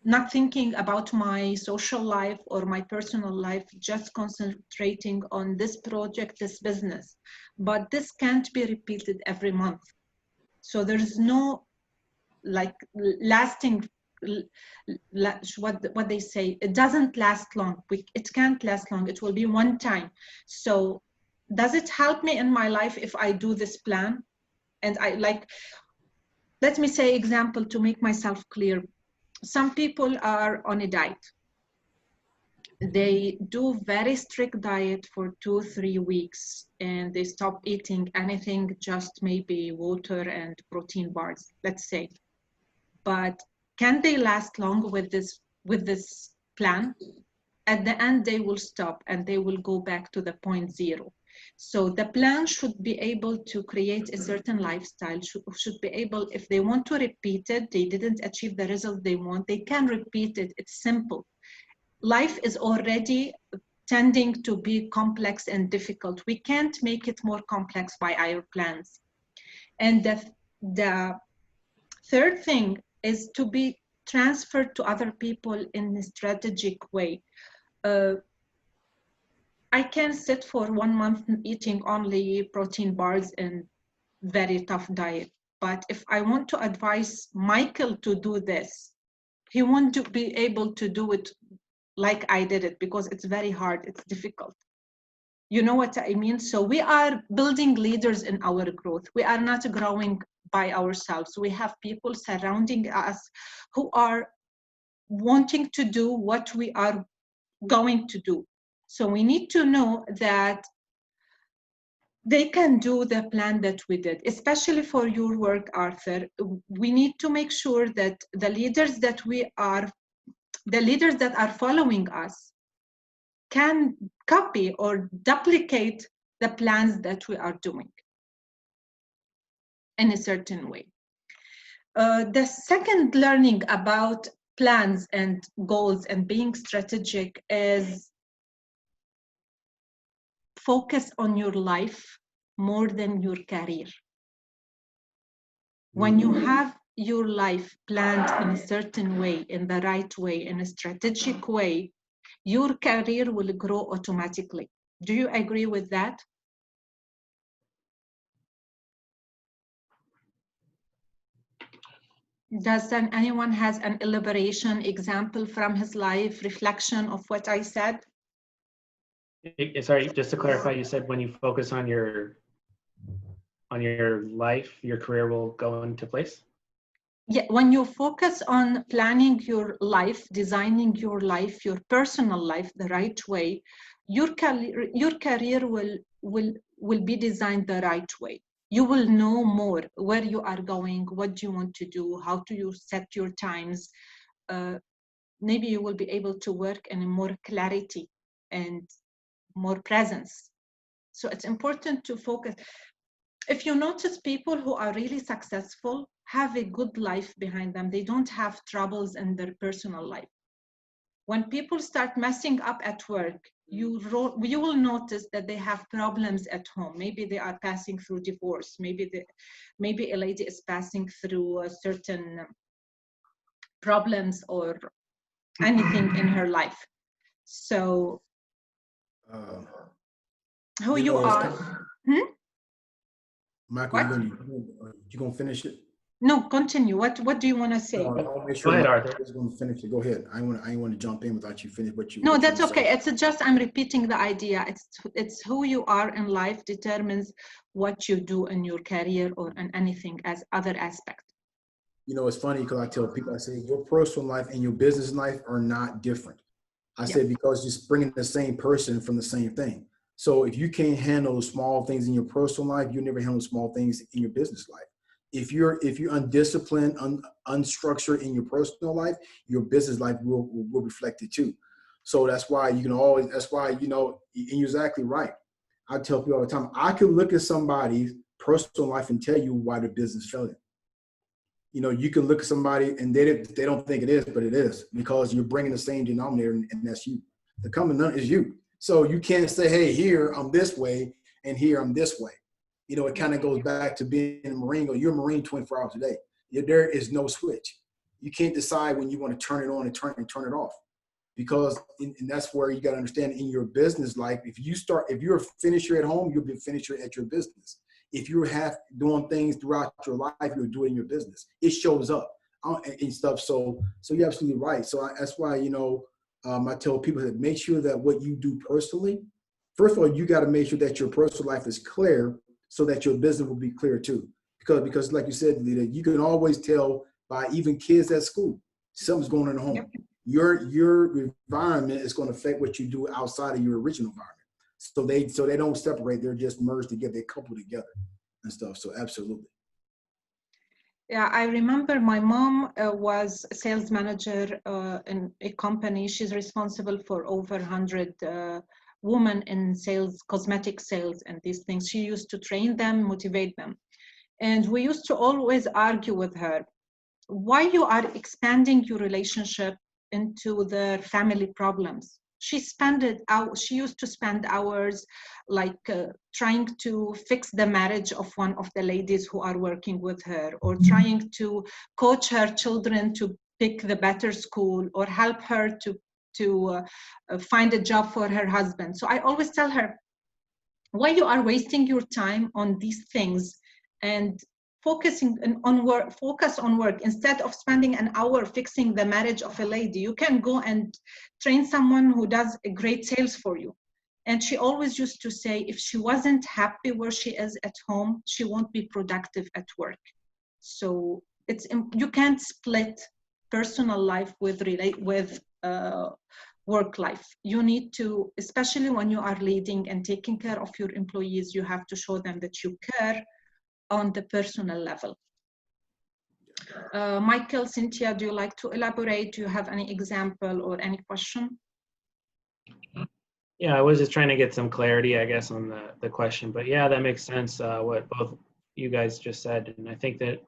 not thinking about my social life or my personal life, just concentrating on this project, this business. But this can't be repeated every month. So there's no like lasting, what they say, it doesn't last long. It can't last long. It will be one time. So does it help me in my life if I do this plan? And I like, let me say example to make myself clear. Some people are on a diet. They do very strict diet for 2-3 weeks and they stop eating anything, just maybe water and protein bars, let's say. But can they last long with this plan? At the end, they will stop and they will go back to the point zero. So the plan should be able to create a certain lifestyle, should be able, if they want to repeat it, they didn't achieve the result they want, they can repeat it. It's simple. Life is already tending to be complex and difficult. We can't make it more complex by our plans. And the third thing is to be transferred to other people in a strategic way. I can sit for 1 month eating only protein bars and very tough diet. But if I want to advise Michael to do this, he won't be able to do it like I did it because it's very hard, it's difficult. You know what I mean? So we are building leaders in our growth. We are not growing by ourselves. We have people surrounding us who are wanting to do what we are going to do. So we need to know that they can do the plan that we did, especially for your work, Arthur. We need to make sure that the leaders that are following us can copy or duplicate the plans that we are doing in a certain way. The second learning about plans and goals and being strategic is focus on your life more than your career. When you have your life planned in a certain way, in the right way, in a strategic way, your career will grow automatically. Do you agree with that? Does anyone has an elaboration example from his life, reflection of what I said? Sorry, just to clarify, you said when you focus on your life, your career will go into place? Yeah, when you focus on planning your life, designing your life, your personal life the right way, your career will be designed the right way. You will know more where you are going, what you want to do, how do you set your times. Maybe you will be able to work in more clarity and more presence. So it's important to focus. If you notice, people who are really successful have a good life behind them. They don't have troubles in their personal life. When people start messing up at work, you will notice that they have problems at home. Maybe they are passing through divorce. Maybe a lady is passing through certain problems or anything in her life. So who you are? Michael, you gonna finish it? No, continue. What do you want to say? I'll make sure Go ahead, Arthur. I was going to finish it. Go ahead. I ain't want to jump in without you finish what you. No, what that's you okay. say. It's just I'm repeating the idea. It's who you are in life determines what you do in your career or in anything as other aspect. You know, it's funny because I tell people, I say your personal life and your business life are not different. I said because you're bringing the same person from the same thing. So if you can't handle small things in your personal life, you never handle small things in your business life. If you're undisciplined, unstructured in your personal life, your business life will reflect it too. So that's why you can always. That's why and you're exactly right. I tell people all the time. I can look at somebody's personal life and tell you why the business failed. You can look at somebody and they don't think it is, but it is because you're bringing the same denominator, and that's you. The common nut is you. So you can't say, hey, here I'm this way and here I'm this way. You know, it kind of goes back to being a Marine, or you're a Marine 24 hours a day. There is no switch. You can't decide when you want to turn it on and turn it off, because and that's where you got to understand in your business life, if you're a finisher at home, you'll be a finisher at your business. If you're doing things throughout your life, you'll do it in your business. It shows up and stuff. So you're absolutely right. So that's why, you know, I tell people that make sure that what you do personally, first of all, you got to make sure that your personal life is clear so that your business will be clear too. Because like you said, Lita, you can always tell by even kids at school, something's going on at home. Yep. Your environment is going to affect what you do outside of your original environment. So they don't separate. They're just merged together. They couple together and stuff. So absolutely. Yeah, I remember my mom was a sales manager in a company. She's responsible for over 100 women in sales, cosmetic sales and these things. She used to train them, motivate them. And we used to always argue with her, why you are expanding your relationship into their family problems. She used to spend hours like trying to fix the marriage of one of the ladies who are working with her, or trying to coach her children to pick the better school, or help her to find a job for her husband. So I always tell her, why you are wasting your time on these things and focus on work instead of spending an hour fixing the marriage of a lady. You can go and train someone who does a great sales for you. And she always used to say, if she wasn't happy where she is at home, she won't be productive at work. So you can't split personal life with work life. You need to, especially when you are leading and taking care of your employees, you have to show them that you care on the personal level. Michael, Cynthia, do you like to elaborate? Do you have any example or any question? Yeah, I was just trying to get some clarity, I guess, on the question. But yeah, that makes sense, what both you guys just said. And I think that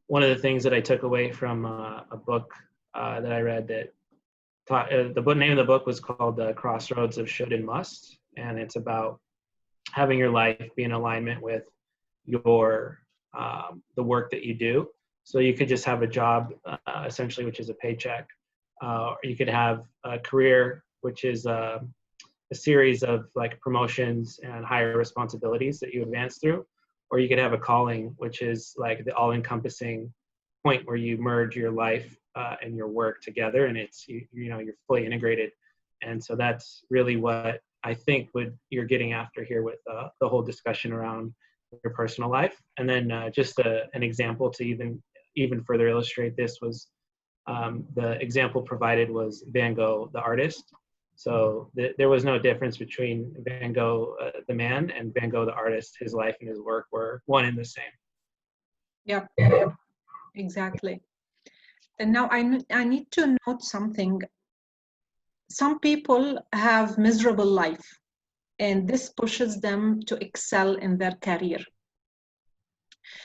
one of the things that I took away from a book that I read that name of the book was called The Crossroads of Should and Must. And it's about having your life be in alignment with your the work that you do. So you could just have a job essentially, which is a paycheck, or you could have a career, which is a series of like promotions and higher responsibilities that you advance through, or you could have a calling, which is like the all-encompassing point where you merge your life and your work together, and it's you're fully integrated. And so that's really what I think you're getting after here with the whole discussion around your personal life. And then just an example to even further illustrate this was the example provided was Van Gogh, the artist. So there was no difference between Van Gogh, the man, and Van Gogh, the artist. His life and his work were one and the same. Yeah, exactly. And now I need to note something. Some people have miserable life, and this pushes them to excel in their career.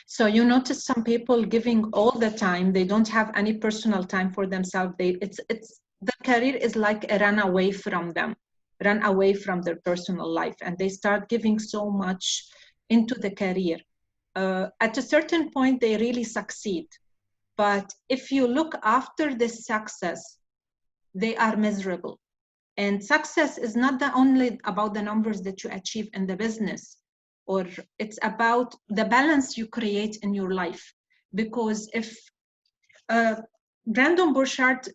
So you notice some people giving all the time, they don't have any personal time for themselves. The career is like a run away from their personal life, and they start giving so much into the career. At a certain point, they really succeed. But if you look after this success, they are miserable. And success is not only about the numbers that you achieve in the business, or it's about the balance you create in your life. Because if Brandon Burchard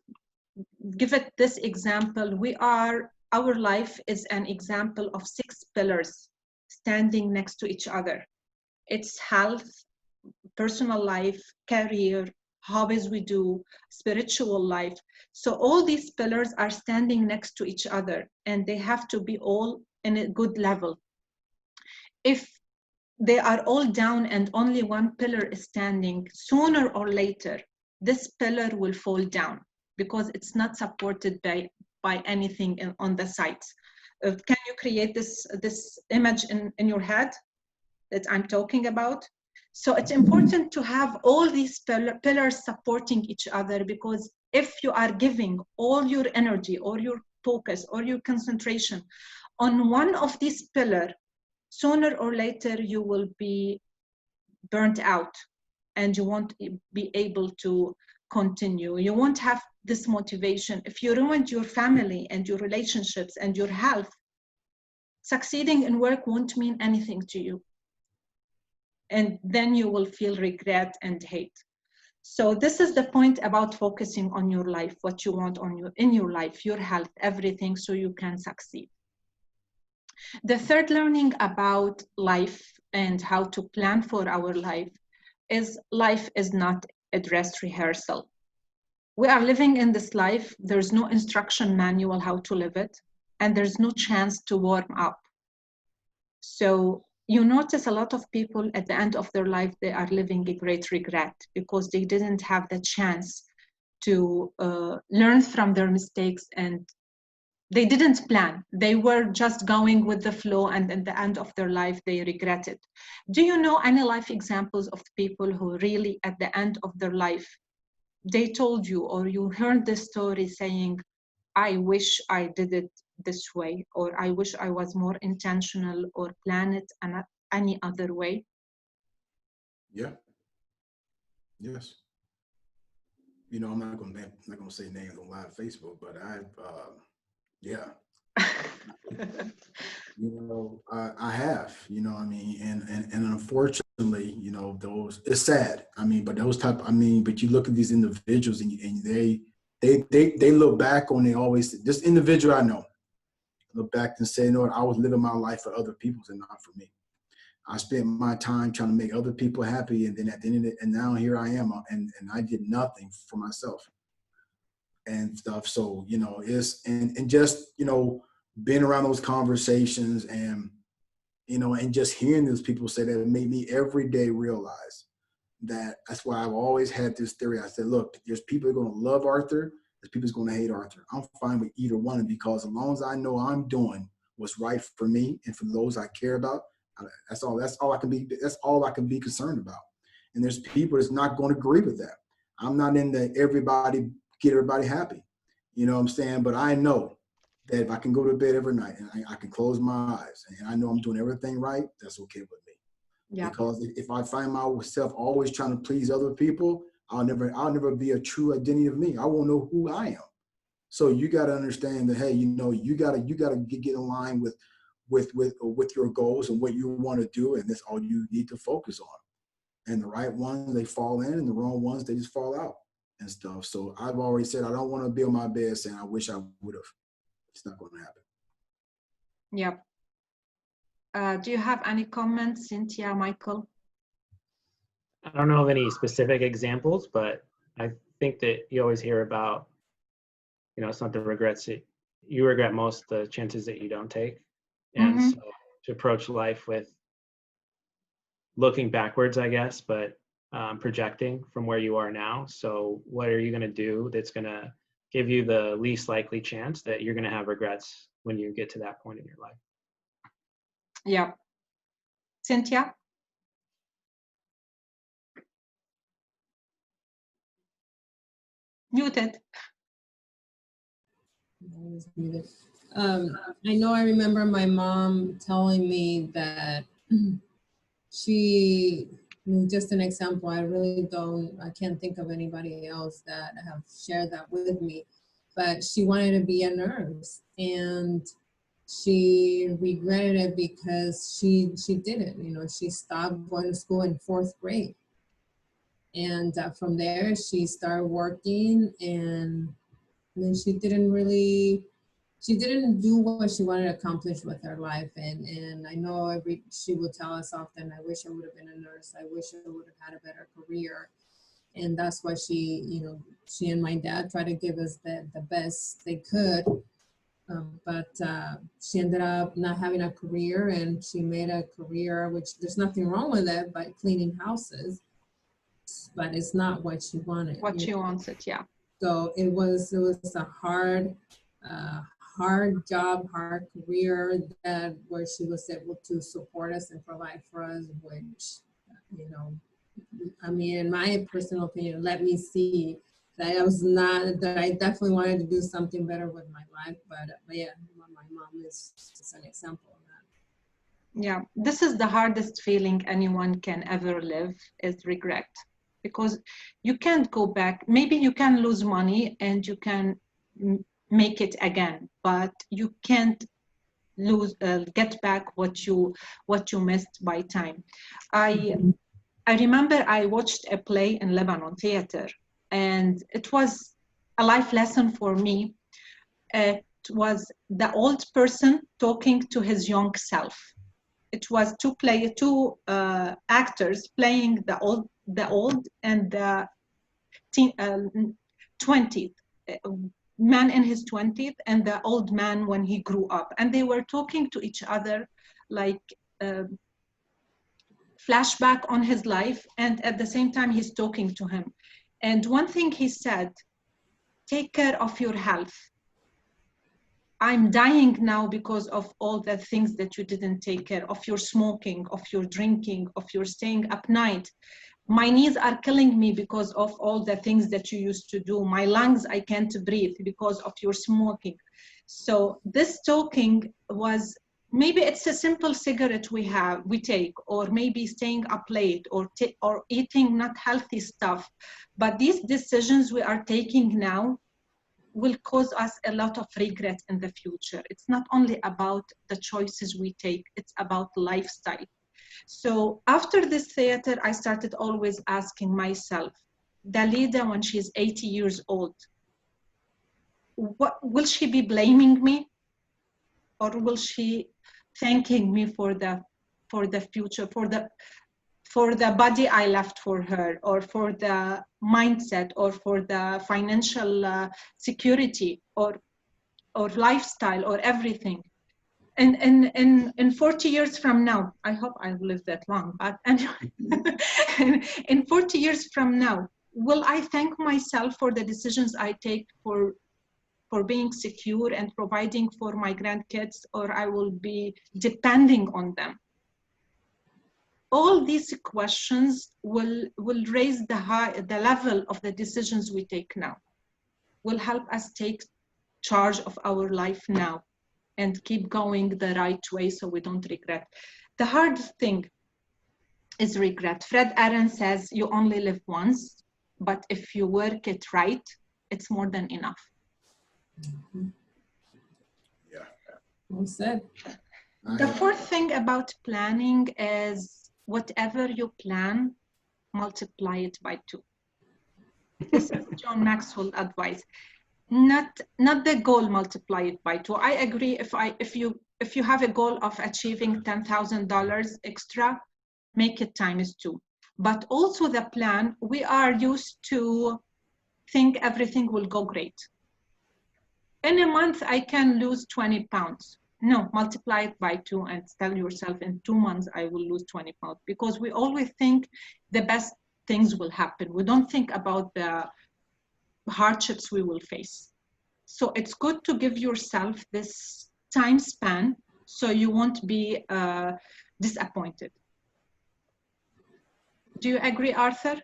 give it this example, our life is an example of 6 pillars standing next to each other. It's health, personal life, career, hobbies we do, spiritual life. So all these pillars are standing next to each other, and they have to be all in a good level. If they are all down and only one pillar is standing, sooner or later, this pillar will fall down because it's not supported by anything on the sides. Can you create this image in your head that I'm talking about? So it's important to have all these pillars supporting each other, because if you are giving all your energy or your focus or your concentration on one of these pillars, sooner or later you will be burnt out and you won't be able to continue. You won't have this motivation. If you ruined your family and your relationships and your health, succeeding in work won't mean anything to you. And then you will feel regret and hate. So this is the point about focusing on your life, what you want in your life, your health, everything, so you can succeed. The third learning about life and how to plan for our life is not a dress rehearsal. We are living in this life. There's no instruction manual how to live it, and there's no chance to warm up. So you notice a lot of people at the end of their life, they are living a great regret because they didn't have the chance to learn from their mistakes, and they didn't plan. They were just going with the flow, and at the end of their life, they regret it. Do you know any life examples of people who really at the end of their life, they told you or you heard the story saying, I wish I did it this way, or I wish I was more intentional or plan it any other way? Yeah. Yes. You know, I'm not gonna say names on live Facebook, but yeah. You know, I have, you know, I mean, and unfortunately, you know, it's sad. I mean, but but you look at these individuals and they look back on, they always, this individual I know, look back and say, you know what, I was living my life for other people and not for me. I spent my time trying to make other people happy, and then at the end of it, and now here I am, and I did nothing for myself and stuff. So, you know, and just, you know, being around those conversations and, you know, and just hearing those people say that, it made me every day realize that that's why I've always had this theory. I said, look, there's people who are going to love Arthur, there's people who's going to hate Arthur. I'm fine with either one, because as long as I know I'm doing what's right for me and for those I care about, that's all I can be concerned about. And there's people that's not going to agree with that. I'm not in the get everybody happy. You know what I'm saying? But I know that if I can go to bed every night and I can close my eyes and I know I'm doing everything right, that's okay with me. Yeah. Because if I find myself always trying to please other people, I'll never be a true identity of me. I won't know who I am. So you got to understand that, hey, you know, you got to get in line with your goals and what you want to do, and that's all you need to focus on. And the right ones, they fall in, and the wrong ones, they just fall out and stuff. So I've already said I don't want to be on my bed saying I wish I would have. It's not going to happen. Yep. Do you have any comments, Cynthia, Michael? I don't know of any specific examples, but I think that you always hear about, you know, it's not the regrets that you regret most, the chances that you don't take. And so to approach life with looking backwards, I guess, but projecting from where you are now. So what are you going to do that's going to give you the least likely chance that you're going to have regrets when you get to that point in your life? Yeah. Cynthia? Muted. I know I remember my mom telling me that she, just an example, I can't think of anybody else that have shared that with me, but she wanted to be a nurse and she regretted it because she didn't, you know, she stopped going to school in 4th grade. And from there she started working, and then she didn't do what she wanted to accomplish with her life. And I know she would tell us often, I wish I would have been a nurse. I wish I would have had a better career. And that's why she and my dad tried to give us the best they could. But she ended up not having a career, and she made a career, which there's nothing wrong with it, but cleaning houses. But it's not what she wanted. What she wanted, yeah. So it was a hard job, hard career where she was able to support us and provide for us, which, you know, I mean, in my personal opinion, let me see that I was not, that I definitely wanted to do something better with my life. But yeah, my mom is just an example of that. Yeah, this is the hardest feeling anyone can ever live, is regret. Because you can't go back. Maybe you can lose money and you can make it again, but you can't get back what you missed by time. I remember I watched a play in Lebanon theater, and it was a life lesson for me. It was the old person talking to his young self. It was two actors playing the old and the 20th man in his 20th and the old man when he grew up, and they were talking to each other like flashback on his life, and at the same time he's talking to him. And one thing he said, take care of your health. I'm dying now because of all the things that you didn't take care of, your smoking, of your drinking, of your staying up night. My knees are killing me because of all the things that you used to do. My lungs, I can't breathe because of your smoking. So this talking was, maybe it's a simple cigarette we take, or maybe staying up late, or eating not healthy stuff. But these decisions we are taking now will cause us a lot of regret in the future. It's not only about the choices we take, it's about lifestyle. So after this theater, I started always asking myself, Dalida, when she's 80 years old, what will she be blaming me? Or will she thanking me for the future, for the body I left for her, or for the mindset, or for the financial security, or lifestyle, or everything. And in 40 years from now, I hope I will live that long, but anyway, in 40 years from now, will I thank myself for the decisions I take for being secure and providing for my grandkids, or I will be depending on them? All these questions will raise the level of the decisions we take now, will help us take charge of our life now and keep going the right way so we don't regret. The hardest thing is regret. Fred Aaron says you only live once, but if you work it right, it's more than enough. Yeah. Well said. The fourth thing about planning is whatever you plan, multiply it by 2. This is John Maxwell advice. Not the goal, multiply it by 2. I agree. If you have a goal of achieving $10,000 extra, make it times 2. But also the plan, we are used to think everything will go great. In a month, I can lose 20 pounds. No, multiply it by 2 and tell yourself in 2 months, I will lose 20 pounds, because we always think the best things will happen. We don't think about the hardships we will face. So it's good to give yourself this time span so you won't be disappointed. Do you agree, Arthur?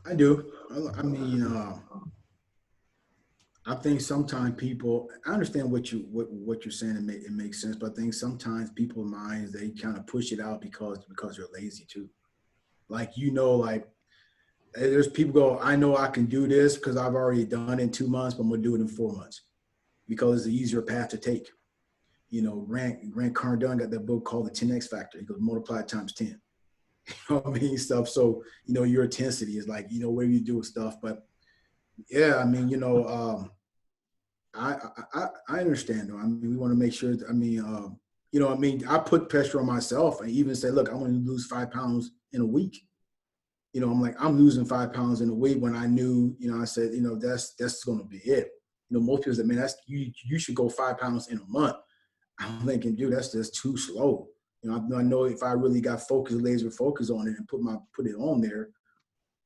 I do. I mean, I think sometimes people, I understand what you're saying. It makes sense, but I think sometimes people's minds, they kind of push it out because they're lazy too. Like, like there's people go, I know I can do this because I've already done it in 2 months, but I'm gonna do it in 4 months because it's the easier path to take. Grant Cardone got that book called The 10X Factor. He goes, multiply times 10. You know what I mean? Stuff. So, your intensity is like, what do you do with stuff? But yeah, I mean, I understand though. I mean, we want to make sure, I put pressure on myself and even say, look, I want to lose 5 pounds in a week. I'm like, I'm losing 5 pounds in a week when I knew, I said, that's going to be it. Most people say, man, you should go 5 pounds in a month. I'm thinking, dude, that's just too slow. I know if I really got laser focus on it and put it on there,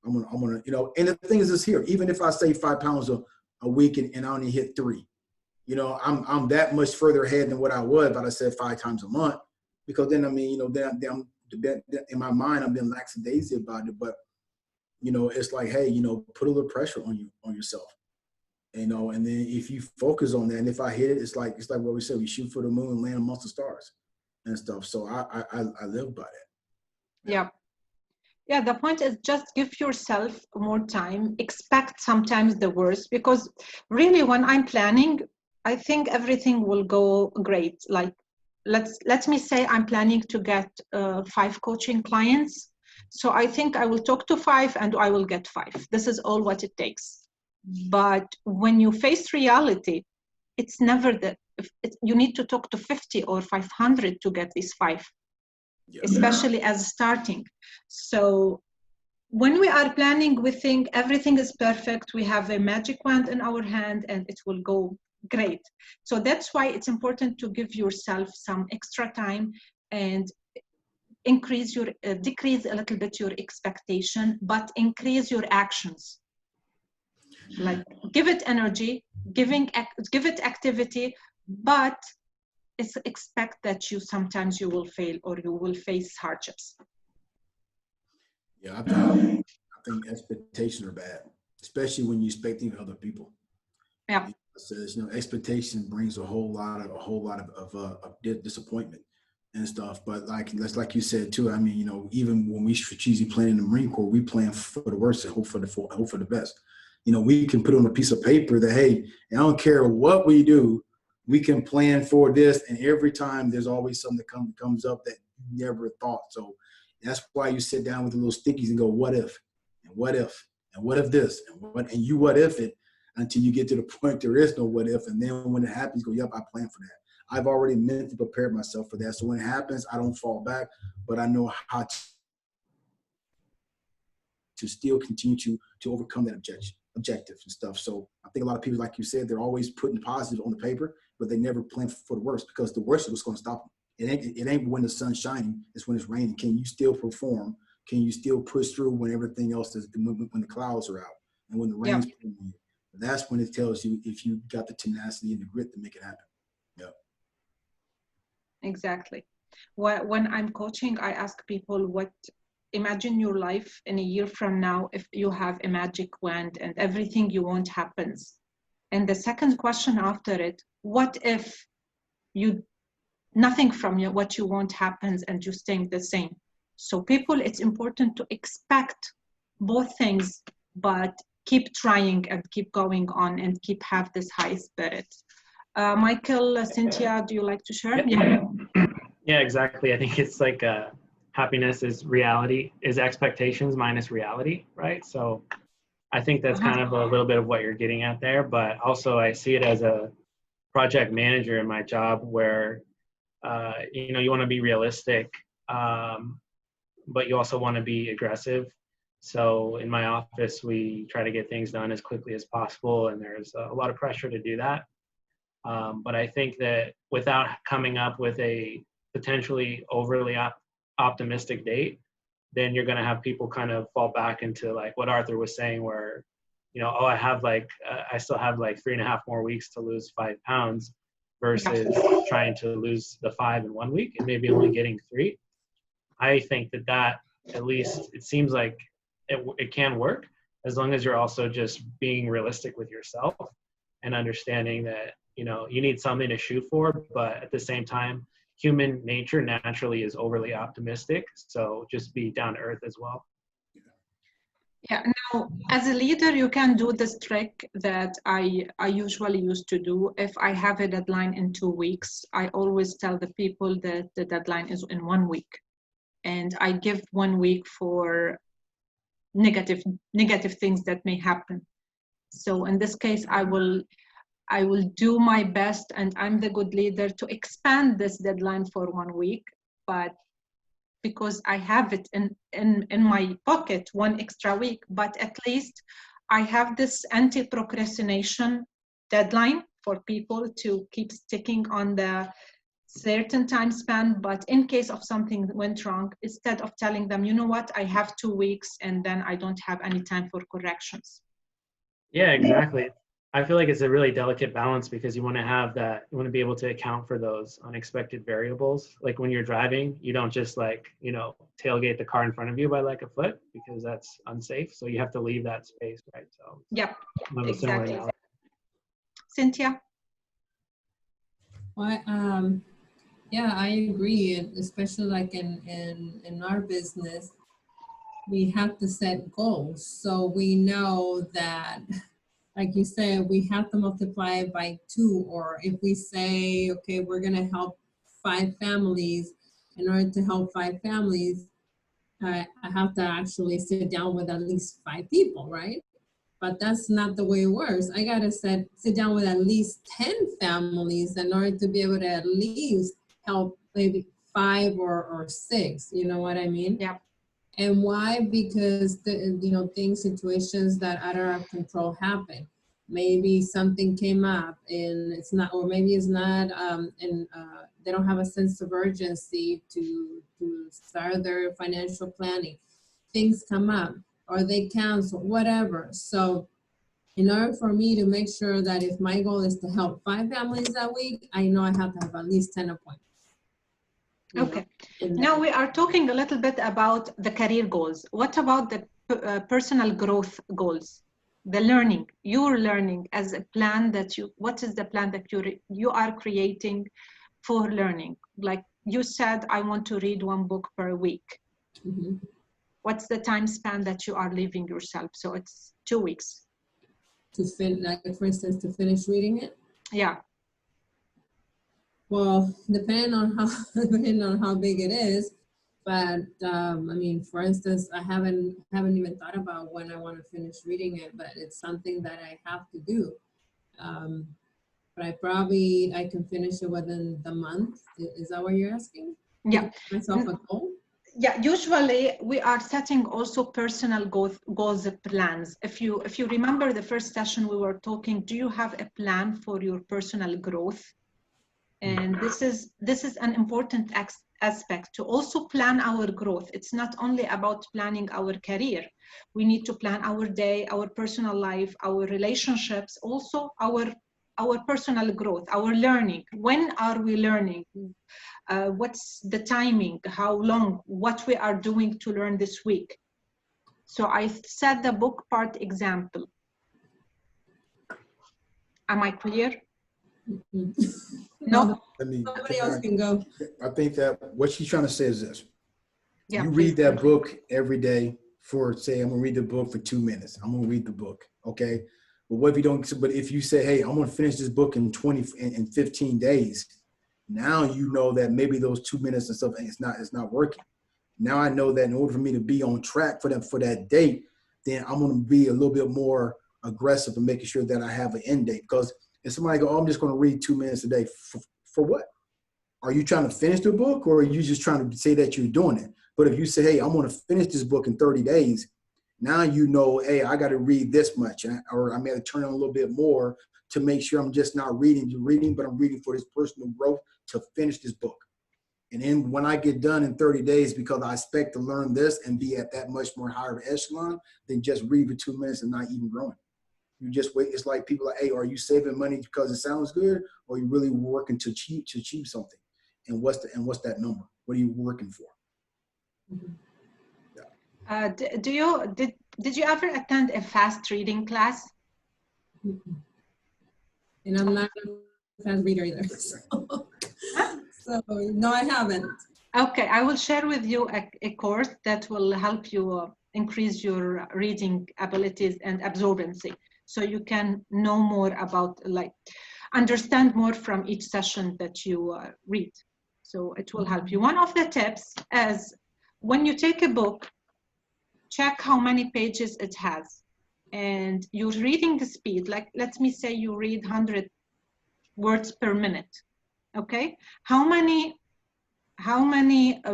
I'm gonna, and the thing is this here, even if I say 5 pounds a week and I only hit 3, I'm that much further ahead than what I was, but I said 5 times a month, because then, then in my mind, I've been lackadaisy about it. But you know, it's like, hey, you know, put a little pressure on yourself, you know, and then if you focus on that, and if I hit it, it's like what we said, we shoot for the moon and land amongst the stars and stuff. So I live by that. Yeah. Yeah, the point is just give yourself more time, expect sometimes the worst, because really when I'm planning, I think everything will go great. Like, let me say I'm planning to get 5 coaching clients. So I think I will talk to 5 and I will get 5. This is all what it takes. But when you face reality, it's never that. You need to talk to 50 or 500 to get these 5. Yeah. Especially as starting. So when we are planning, we think everything is perfect. We have a magic wand in our hand and it will go great. So that's why it's important to give yourself some extra time and decrease a little bit your expectation, but increase your actions. Like give it energy, give it activity, but expect that sometimes you will fail or you will face hardships. Yeah, I think expectations are bad, especially when you're expecting other people. Yeah. It says, you know, expectation brings a whole lot of disappointment and stuff. But like you said too, I mean, you know, even when we strategically plan in the Marine Corps, we plan for the worst and hope for the best. You know, we can put on a piece of paper that, hey, I don't care what we do, we can plan for this, and every time there's always something that comes up that you never thought. So that's why you sit down with the little stickies and go, what if, and what if, and what if this, and you what if it, until you get to the point there is no what if, and then when it happens, you go, yep, I planned for that. I've already mentally prepared myself for that. So when it happens, I don't fall back, but I know how to still continue to overcome that objective and stuff. So I think a lot of people, like you said, they're always putting positive on the paper, but they never plan for the worst, because the worst is what's going to stop them. It ain't when the sun's shining, it's when it's raining. Can you still perform? Can you still push through when everything else is, when the clouds are out and when the rain's pouring on you? That's when it tells you if you got the tenacity and the grit to make it happen. Yeah. Exactly. When I'm coaching, I ask people, imagine your life in a year from now if you have a magic wand and everything you want happens. And the second question after it, what if nothing from what you want happens and you stay the same? So people, it's important to expect both things, but keep trying and keep going on and have this high spirit. Michael, Cynthia, do you like to share? Yeah, exactly. I think it's like happiness is reality, is expectations minus reality, right? So I think that's kind of a little bit of what you're getting at there, but also I see it as a project manager in my job where, you know, you want to be realistic, but you also want to be aggressive. So in my office, we try to get things done as quickly as possible, and there's a lot of pressure to do that. But I think that without coming up with a potentially overly optimistic date, then you're going to have people kind of fall back into like what Arthur was saying, where, you know, oh, I still have like 3.5 more weeks to lose 5 pounds versus trying to lose the 5 in 1 week and maybe only getting 3. I think that at least it seems like it can work, as long as you're also just being realistic with yourself and understanding that, you know, you need something to shoot for, but at the same time, human nature naturally is overly optimistic. So just be down to earth as well. Yeah, now as a leader, you can do this trick that I usually used to do. If I have a deadline in 2 weeks, I always tell the people that the deadline is in 1 week. And I give 1 week for negative things that may happen. So in this case, I will do my best, and I'm the good leader, to expand this deadline for 1 week, but because I have it in my pocket 1 extra week, but at least I have this anti-procrastination deadline for people to keep sticking on the certain time span. But in case of something went wrong, instead of telling them, you know what, I have 2 weeks and then I don't have any time for corrections. Yeah, exactly. I feel like it's a really delicate balance because you want to have that, you want to be able to account for those unexpected variables. Like when you're driving, you don't just like, you know, tailgate the car in front of you by like a foot because that's unsafe. So you have to leave that space, right? So Yep, kind of a similar exactly. analogy. Cynthia? Well, yeah, I agree. And especially like in our business, we have to set goals. So we know that, like you said, we have to multiply it by 2. Or if we say, okay, we're going to help 5 families, in order to help 5 families, I have to actually sit down with at least 5 people, right? But that's not the way it works. I got to sit down with at least 10 families in order to be able to at least help maybe 5 or 6. You know what I mean? Yeah. And why? Because situations that are out of our control happen. Maybe something came up and it's not, or maybe it's not, and they don't have a sense of urgency to start their financial planning. Things come up, or they cancel, whatever. So in order for me to make sure that if my goal is to help 5 families that week, I know I have to have at least 10 appointments. Okay. Now we are talking a little bit about the career goals. What about the personal growth goals? The learning, your learning as a plan that what is the plan that you are creating for learning? Like you said, I want to read 1 book per week. Mm-hmm. What's the time span that you are leaving yourself? So it's 2 weeks. Like for instance, to finish reading it? Yeah. Well, depending on how big it is, but I mean, for instance, I haven't even thought about when I want to finish reading it, but it's something that I have to do. But I can finish it within the month. Is that what you're asking? Yeah. Myself a goal? Yeah, usually we are setting also personal goals plans. If you remember the first session we were talking, do you have a plan for your personal growth? And this is an important aspect to also plan our growth. It's not only about planning our career. We need to plan our day, our personal life, our relationships, also our personal growth, our learning. When are we learning? What's the timing? How long? What we are doing to learn this week? So I set the book part example. Am I clear? Mm-hmm. No. Somebody else can go. I think that what she's trying to say is this. Yeah, you please. read that book every day for, say, I'm going to read the book for 2 minutes. I'm going to read the book. Okay. But what if you don't, but if you say, hey, I'm going to finish this book in 15 days, now you know that maybe those 2 minutes and stuff, it's not working. Now I know that in order for me to be on track for that date, then I'm going to be a little bit more aggressive in making sure that I have an end date. Because if somebody go, oh, I'm just going to read 2 minutes a day, for what? Are you trying to finish the book, or are you just trying to say that you're doing it? But if you say, hey, I'm going to finish this book in 30 days, now you know, hey, I got to read this much, or I may have to turn on a little bit more to make sure I'm just not reading, but I'm reading for this personal growth to finish this book. And then when I get done in 30 days, because I expect to learn this and be at that much more higher echelon than just read for 2 minutes and not even growing. You just wait. It's like people are, hey, are you saving money because it sounds good, or are you really working to achieve something? And what's that number? What are you working for? Yeah. Did you ever attend a fast reading class? And I'm not a fast reader either. So no, I haven't. Okay, I will share with you a course that will help you increase your reading abilities and absorbency, so you can know more about, like, understand more from each session that you read. So it will help you. One of the tips is when you take a book, check how many pages it has and your reading speed. Like, let me say you read 100 words per minute. Okay, how many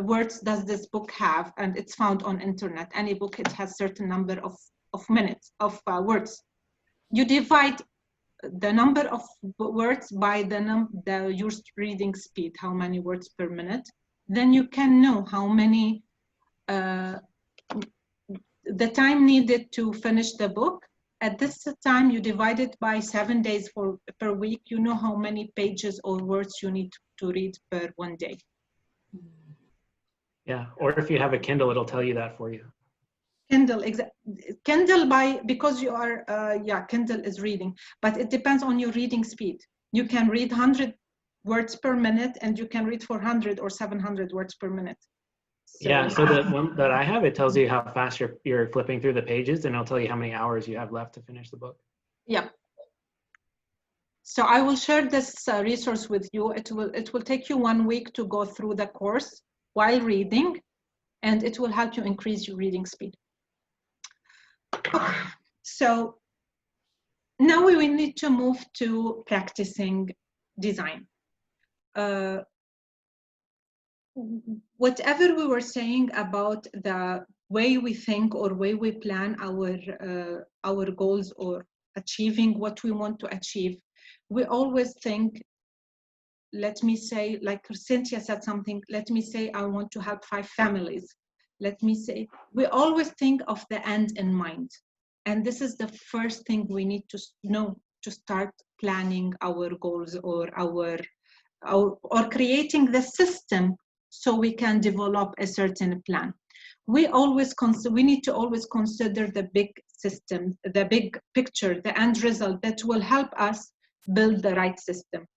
words does this book have? And it's found on internet. Any book, it has certain number of minutes of words. You divide the number of words by your reading speed, how many words per minute. Then you can know how many the time needed to finish the book At this time, you divide it by 7 days per week. You know how many pages or words you need to read per one day. Yeah, or if you have a Kindle, it'll tell you that for you. Kindle, because you are, Kindle is reading, but it depends on your reading speed. You can read 100 words per minute, and you can read 400 or 700 words per minute. So, yeah, so the one that I have, it tells you how fast you're flipping through the pages, and it'll tell you how many hours you have left to finish the book. Yeah. So I will share this resource with you. It will take you 1 week to go through the course while reading, and it will help you increase your reading speed. Okay. So now we will need to move to practicing design. Whatever we were saying about the way we think or way we plan our goals or achieving what we want to achieve, we always think, let me say, like Cynthia said something, let me say I want to help 5 families. Let me say, we always think of the end in mind. And this is the first thing we need to know to start planning our goals or or creating the system so we can develop a certain plan. We need to always consider the big system, the big picture, the end result that will help us build the right system.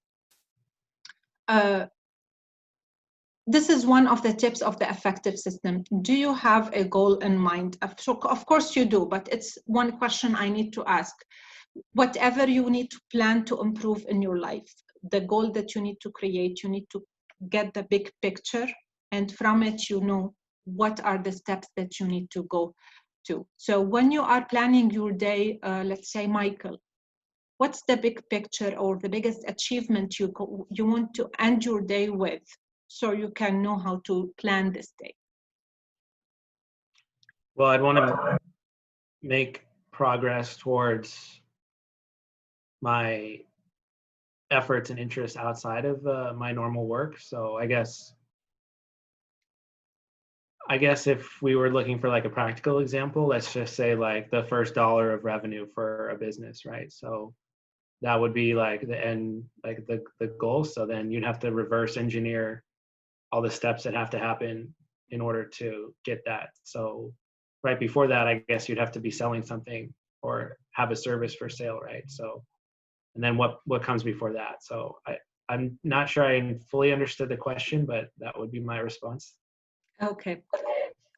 This is one of the tips of the effective system. Do you have a goal in mind? Of course you do, but it's one question I need to ask. Whatever you need to plan to improve in your life, the goal that you need to create, you need to get the big picture, and from it you know what are the steps that you need to go to. So when you are planning your day, let's say Michael, what's the big picture or the biggest achievement you want to end your day with, so you can know how to plan this day? Well, I'd want to make progress towards my efforts and interests outside of my normal work. So I guess if we were looking for like a practical example, let's just say like the first dollar of revenue for a business, right? So that would be like the end, like the goal. So then you'd have to reverse engineer all the steps that have to happen in order to get that. So right before that, I guess you'd have to be selling something or have a service for sale, right? So, and then what comes before that? So I'm not sure I fully understood the question, but that would be my response. Okay,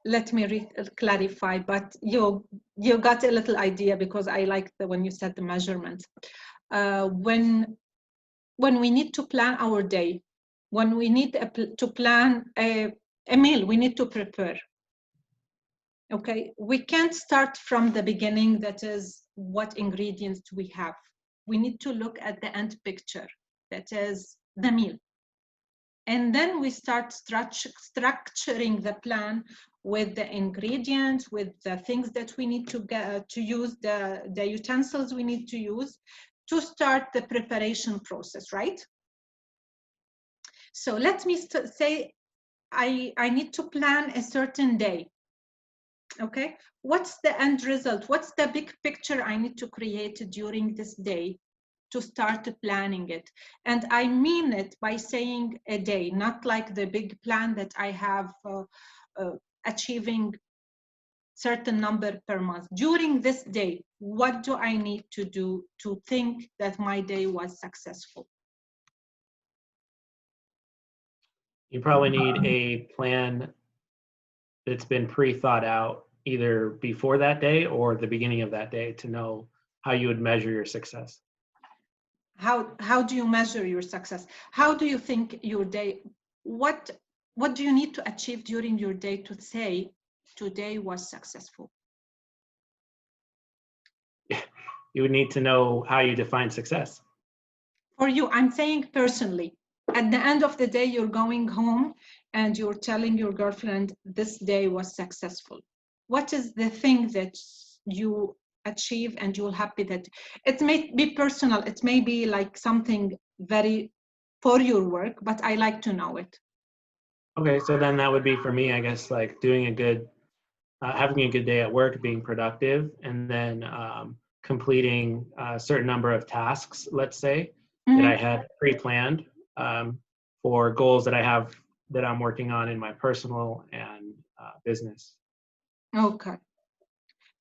let me clarify, but you got a little idea, because I like when you said the measurement. When we need to plan our day, when we need to plan a meal, we need to prepare. Okay, we can't start from the beginning, that is what ingredients we have. We need to look at the end picture, that is the meal. And then we start structuring the plan with the ingredients, with the things that we need to use, the utensils we need to use to start the preparation process, right? So let me say I need to plan a certain day. Okay, what's the end result? What's the big picture I need to create during this day to start planning it? And I mean it by saying a day, not like the big plan that I have achieving certain number per month. During this day, what do I need to do to think that my day was successful? You probably need a plan that's been pre-thought out either before that day or the beginning of that day to know how you would measure your success. How do you measure your success? How do you think your day, what do you need to achieve during your day to say today was successful? You would need to know how you define success. For you, I'm saying personally, at the end of the day, you're going home and you're telling your girlfriend this day was successful. What is the thing that you achieve and you're happy that it may be personal, it may be like something very for your work, but I like to know it. Okay, so then that would be for me, I guess, like doing a good, having a good day at work, being productive, and then completing a certain number of tasks, let's say, that I had pre-planned for goals that I have that I'm working on in my personal and business. Okay.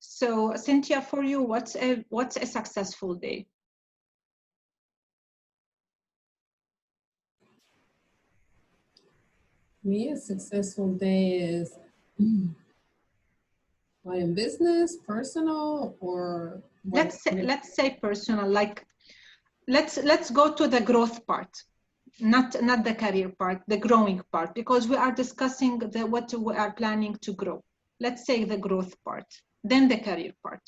So Cynthia, for you, what's a successful day? For me, a successful day is what, in business, personal, or what? Let's say personal. Like let's go to the growth part, not the career part, the growing part, because we are discussing what we are planning to grow. Let's say the growth part, then the career part.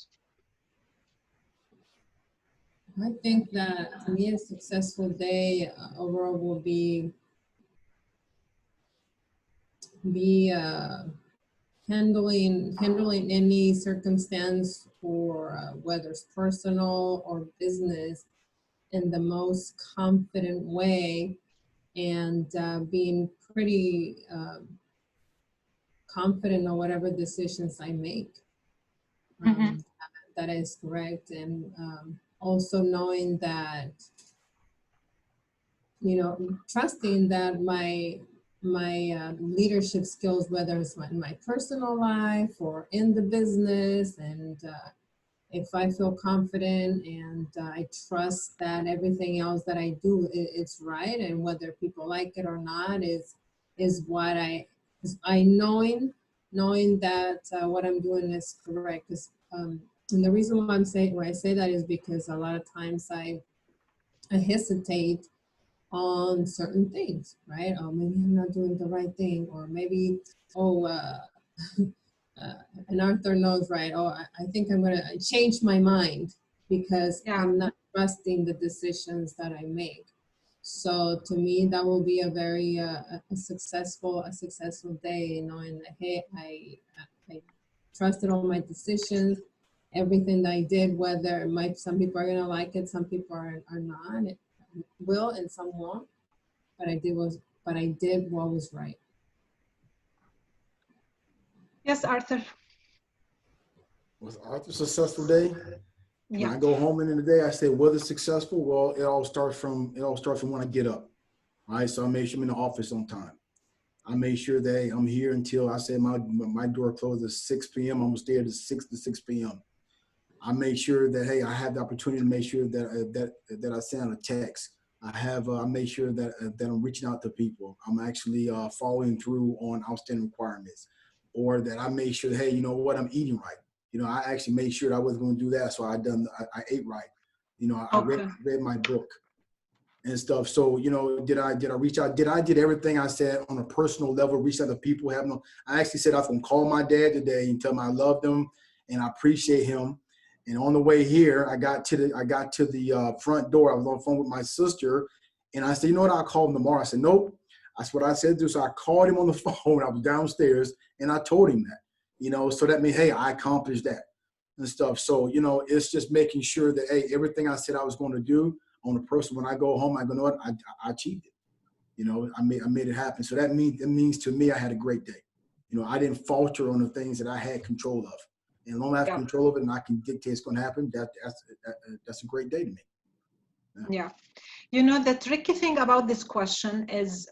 I think that to me, a successful day overall will be handling any circumstance, or whether it's personal or business, in the most confident way, and being pretty confident on whatever decisions I make. That is correct. And also knowing that, trusting that my leadership skills, whether it's in my personal life or in the business, and if I feel confident and I trust that everything else that I do, it's right, and whether people like it or not is what knowing that what I'm doing is correct. And the reason why I say that is because a lot of times I hesitate on certain things, right? Oh, maybe I'm not doing the right thing, or maybe, and Arthur knows, right? Oh, I think I'm gonna change my mind because I'm not trusting the decisions that I make. So to me, that will be a very a successful day, knowing that, hey, I trusted all my decisions, everything that I did. Whether some people are gonna like it, some people are not. It will and some won't. But I did what was right. Yes, Arthur. Was Arthur a successful day? When Yeah. I go home in the day, I say, whether successful, well, it all starts from when I get up. All right. So I make sure I'm in the office on time. I make sure that I'm here until I say my door closes at 6 p.m. I'm gonna stay at 6 p.m. I make sure that, hey, I have the opportunity to make sure that I send a text. I make sure that I'm reaching out to people. I'm actually following through on outstanding requirements, or that I make sure, hey, you know what, I'm eating right. I actually made sure that I wasn't going to do that, so I ate right. I read my book and stuff. So, did I reach out? Did everything I said on a personal level, reach out to people? I actually said I was going to call my dad today and tell him I loved him and I appreciate him. And on the way here, I got to the front door. I was on the phone with my sister, and I said, you know what? I'll call him tomorrow. I said, nope. That's what I said to do. So I called him on the phone. I was downstairs, and I told him that, so that means, hey, I accomplished that and stuff. So, it's just making sure that, hey, everything I said I was going to do on a person, when I go home, I go, you know what? I achieved it. I made it happen. So it means to me, I had a great day. I didn't falter on the things that I had control of. And as long as I have control of it and I can dictate it's going to happen, that's a great day to me. Yeah. The tricky thing about this question is,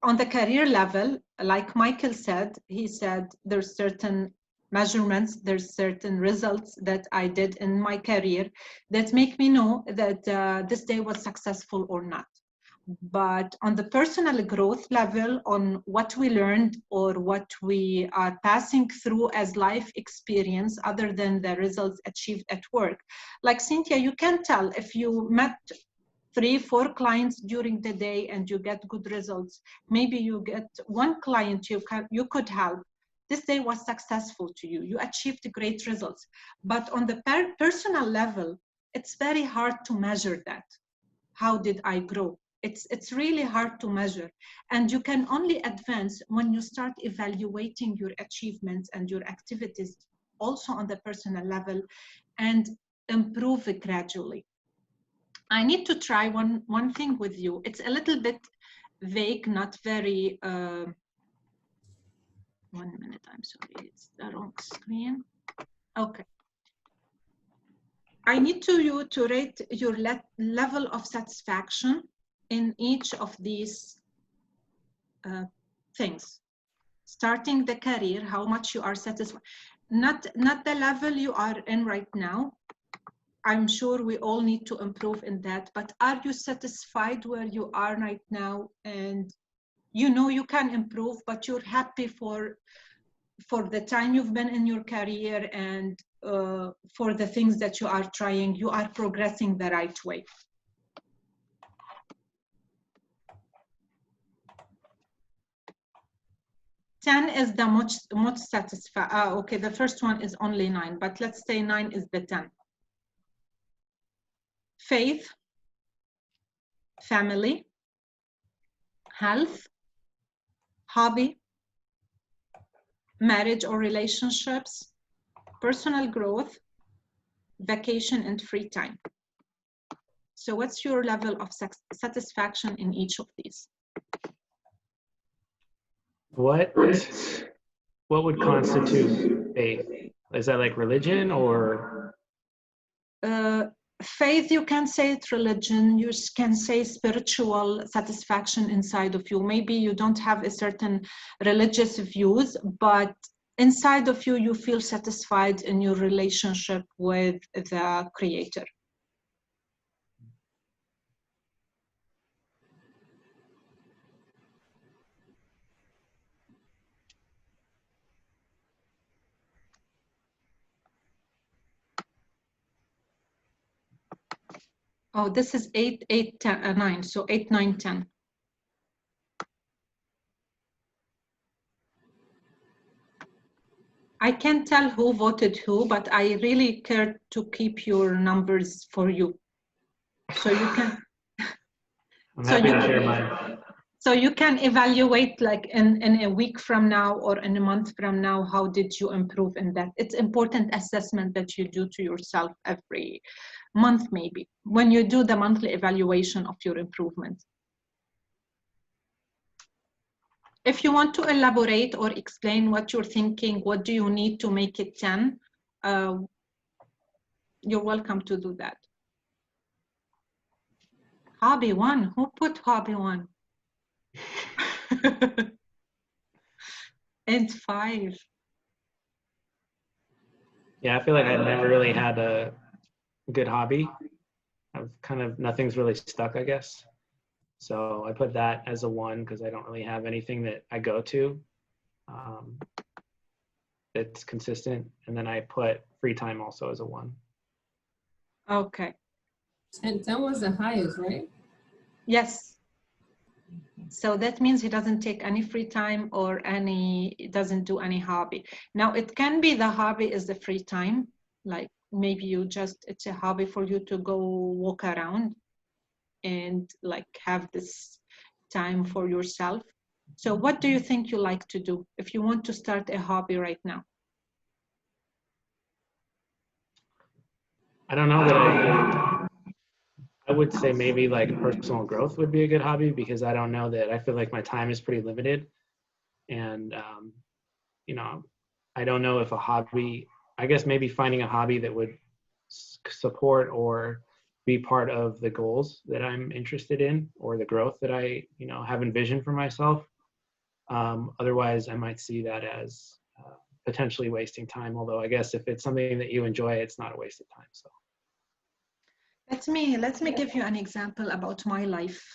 on the career level, like Michael said, he said there's certain measurements, there's certain results that I did in my career that make me know that this day was successful or not. But on the personal growth level, on what we learned or what we are passing through as life experience, other than the results achieved at work, like Cynthia, you can tell if you met 3-4 clients during the day and you get good results. Maybe you get one client you could help. This day was successful to you. You achieved great results. But on the personal level, it's very hard to measure that. How did I grow? It's really hard to measure. And you can only advance when you start evaluating your achievements and your activities also on the personal level and improve it gradually. I need to try one thing with you. It's a little bit vague, not very, 1 minute, I'm sorry, it's the wrong screen. Okay. I need you to rate your level of satisfaction in each of these things. Starting the career, how much you are satisfied. Not the level you are in right now. I'm sure we all need to improve in that, but are you satisfied where you are right now? And you know you can improve, but you're happy for the time you've been in your career and for the things that you are trying, you are progressing the right way. Ten is the most satisfied. Okay, the first one is only 9, but let's say 9 is the 10. Faith, family, health, hobby, marriage or relationships, personal growth, vacation, and free time. So what's your level of satisfaction in each of these? What would constitute faith? Is that like religion or? Faith, you can say it's religion, you can say spiritual satisfaction inside of you. Maybe you don't have a certain religious views, but inside of you, you feel satisfied in your relationship with the Creator. Oh, this is 8, 8, 10, 9. So 8, 9, 10. I can't tell who voted who, but I really care to keep your numbers for you. So you can. I'm happy to share mine. So you can evaluate like in a week from now or in a month from now, how did you improve in that? It's important assessment that you do to yourself every month, maybe, when you do the monthly evaluation of your improvement. If you want to elaborate or explain what you're thinking, what do you need to make it 10, you're welcome to do that. Hobby 1, who put hobby 1? And 5. Yeah, I feel like I've never really had a good hobby. I've kind of, nothing's really stuck, I guess. So I put that as a 1 because I don't really have anything that I go to that's consistent. And then I put free time also as a 1. Okay. And 10 was the highest, right? Yes. So that means he doesn't take any free time or doesn't do any hobby. Now it can be the hobby is the free time. Like maybe it's a hobby for you to go walk around and like have this time for yourself. So what do you think you like to do if you want to start a hobby right now? I don't know that I would say maybe like personal growth would be a good hobby because I don't know that I feel like my time is pretty limited. And, you know, I don't know if a hobby, I guess maybe finding a hobby that would support or be part of the goals that I'm interested in or the growth that I, you know, have envisioned for myself. Otherwise, I might see that as potentially wasting time. Although I guess if it's something that you enjoy, it's not a waste of time. So. Let me give you an example about my life.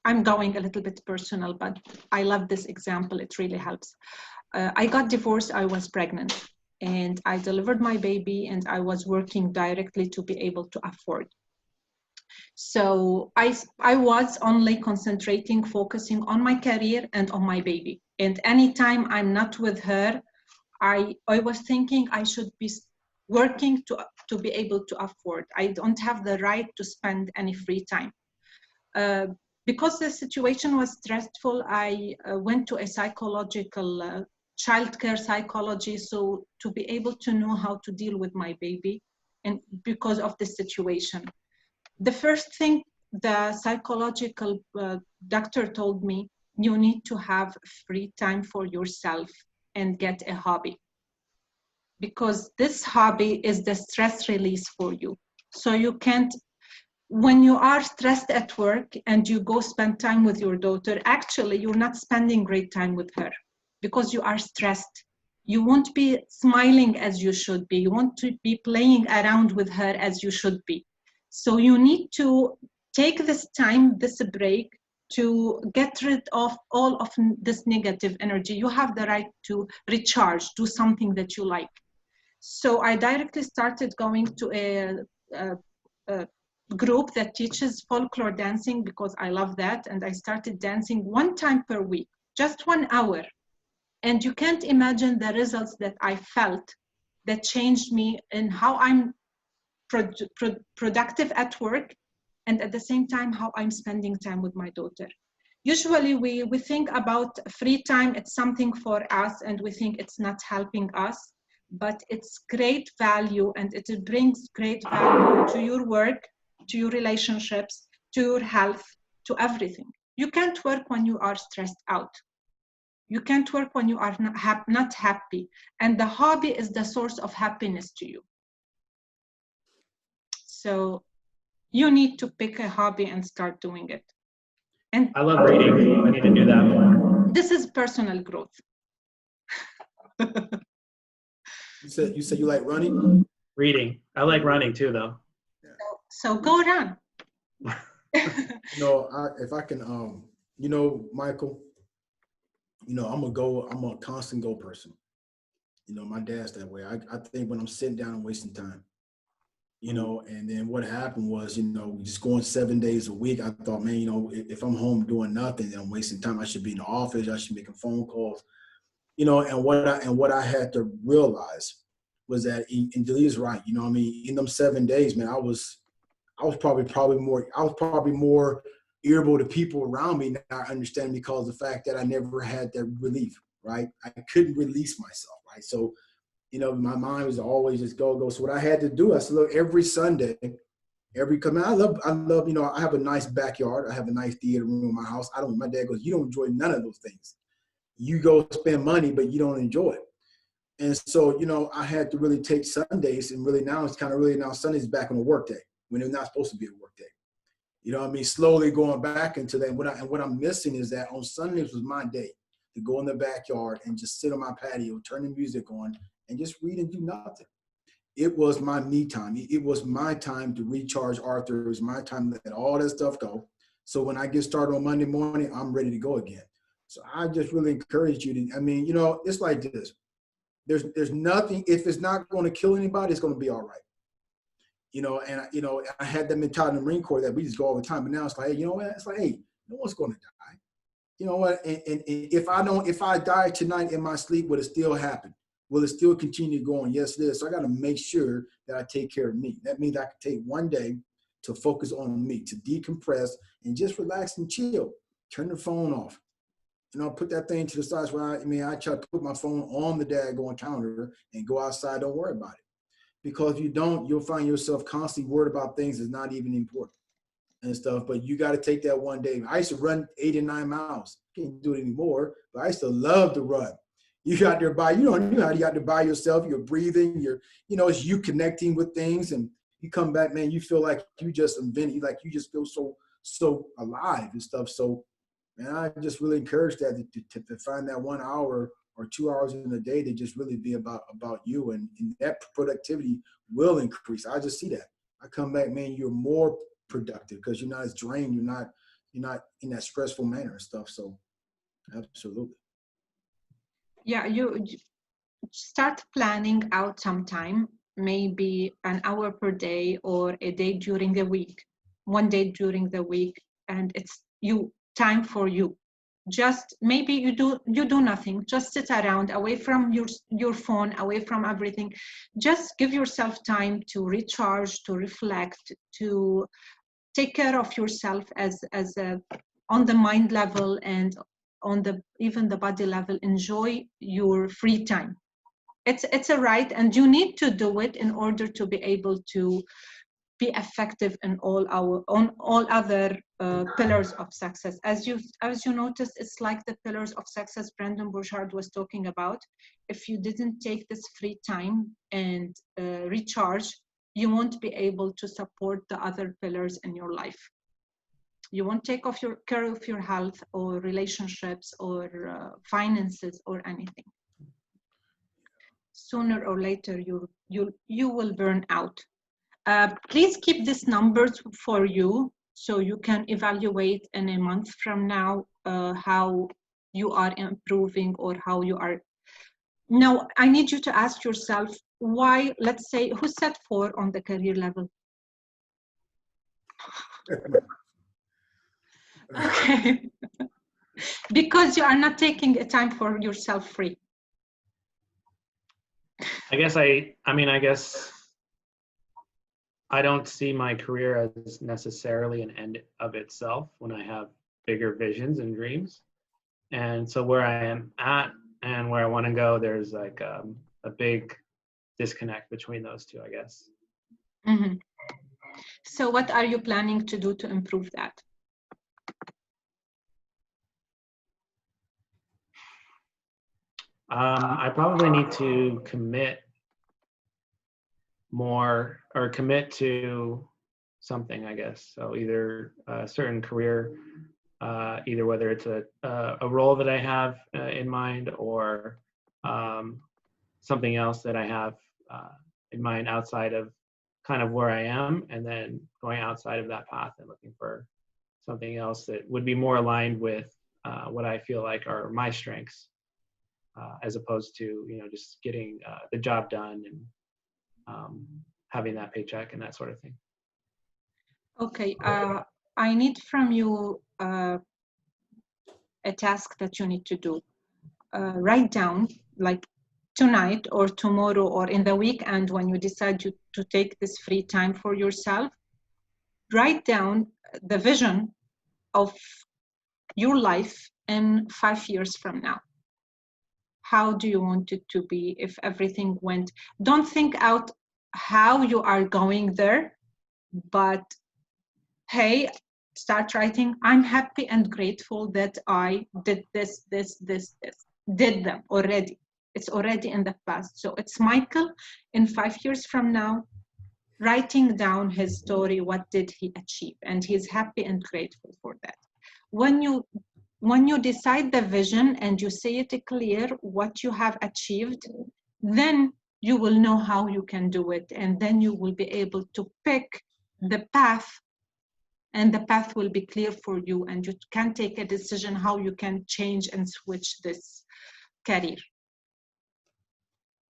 I'm going a little bit personal, but I love this example. It really helps. I got divorced. I was pregnant and I delivered my baby and I was working directly to be able to afford. So I was only concentrating, focusing on my career and on my baby. And anytime I'm not with her, I was thinking I should be working to be able to afford. I don't have the right to spend any free time. Because the situation was stressful, I went to a psychological childcare psychology, so to be able to know how to deal with my baby, and because of the situation. The first thing the psychological doctor told me, you need to have free time for yourself and get a hobby. because this hobby is the stress release for you. So you can't, when you are stressed at work and you go spend time with your daughter, actually you're not spending great time with her because you are stressed. You won't be smiling as you should be. You want to be playing around with her as you should be. So you need to take this time, this break, to get rid of all of this negative energy. You have the right to recharge, do something that you like. So I directly started going to a group that teaches folklore dancing because I love that. And I started dancing 1 time per week, just 1 hour. And you can't imagine the results that I felt that changed me in how I'm productive at work, and at the same time, how I'm spending time with my daughter. Usually we think about free time, it's something for us, and we think it's not helping us, but it's great value, and it brings great value to your work, to your relationships, to your health, to everything. You can't work when you are stressed out. You can't work when you are not happy. And the hobby is the source of happiness to you. So you need to pick a hobby and start doing it. And I love reading. I need to do that more. this is personal growth. You said you like running? Reading. I like running too, though. So go run. If I can, Michael, I'm a constant go person. My dad's that way. I think when I'm sitting down, I'm wasting time. And then what happened was, just going 7 days a week, I thought, man, if I'm home doing nothing, then I'm wasting time. I should be in the office. I should be making phone calls, and what I had to realize was that, and Delia's right, in them 7 days, man, I was probably more irritable to people around me now. I understand because of the fact that I never had that relief, right? I couldn't release myself, right? So, my mind was always just go. So what I had to do, I said, look, every Sunday, I love, I have a nice backyard. I have a nice theater room in my house. My dad goes, you don't enjoy none of those things. You go spend money, but you don't enjoy it. And so, I had to really take Sundays, and really now it's kind of now Sunday's back on a work day when it's not supposed to be a work day. Slowly going back into that. And what I'm missing is that on Sundays was my day to go in the backyard and just sit on my patio, turn the music on, and just read and do nothing. It was my me time. It was my time to recharge Arthur. It was my time to let all that stuff go. So when I get started on Monday morning, I'm ready to go again. So I just really encourage you to, it's like this. There's nothing, if it's not going to kill anybody, it's going to be all right. I had that mentality in the Marine Corps that we just go all the time. But now it's like, hey, you know what? It's like, hey, no one's going to die. You know what? And if I die tonight in my sleep, will it still happen? Will it still continue going? Yes, it is. So I got to make sure that I take care of me. That means I can take one day to focus on me, to decompress and just relax and chill. Turn the phone off. Put that thing to the side. Where I try to put my phone on the daggone counter and go outside. Don't worry about it. Because if you don't, you'll find yourself constantly worried about things that's not even important and stuff. But you got to take that one day. I used to run 8 and 9 miles. Can't do it anymore, but I used to love to run. You got there by, you don't know how you got there by yourself. You're breathing. It's you connecting with things, and you come back, man. You feel like you just invented. Like you just feel so alive and stuff. So, man, I just really encourage that to find that 1 hour or 2 hours in a day to just really be about you, and that productivity will increase. I just see that. I come back, man, you're more productive because you're not as drained. You're not in that stressful manner and stuff. So, absolutely. Yeah, you start planning out some time, maybe an hour per day or a day during the week, 1 day during the week, and it's time for you. Just maybe you do nothing, just sit around away from your phone, away from everything. Just give yourself time to recharge, to reflect, to take care of yourself on the mind level and on even the body level. Enjoy your free time. It's a right, and you need to do it in order to be able to be effective in all other pillars of success. As you noticed, it's like the pillars of success Brandon Burchard was talking about. If you didn't take this free time and recharge, you won't be able to support the other pillars in your life. You won't take care of your health or relationships or finances or anything. Sooner or later, you will burn out. Please keep these numbers for you so you can evaluate in a month from now how you are improving or how you are. Now, I need you to ask yourself why, let's say, who set 4 on the career level? Okay. Because you are not taking a time for yourself free. I guess I don't see my career as necessarily an end of itself when I have bigger visions and dreams. And so where I am at and where I want to go, there's like a big disconnect between those two, I guess. Mm-hmm. So what are you planning to do to improve that? I probably need to commit more or commit to something, I guess. So either a certain career, either whether it's a role that I have in mind or something else that I have in mind outside of kind of where I am, and then going outside of that path and looking for something else that would be more aligned with what I feel like are my strengths, as opposed to, just getting the job done and having that paycheck and that sort of thing. Okay, I need from you a task that you need to do. Write down, like tonight or tomorrow or in the weekend when you decide to take this free time for yourself, write down the vision of your life in 5 years from now. How do you want it to be if everything went? Don't think out how you are going there, but hey, start writing, I'm happy and grateful that I did this, did them already. It's already in the past. So it's Michael in 5 years from now, writing down his story, what did he achieve? And he's happy and grateful for that. When you decide the vision and you say it clear, what you have achieved, then you will know how you can do it. And then you will be able to pick the path, and the path will be clear for you, and you can take a decision how you can change and switch this career.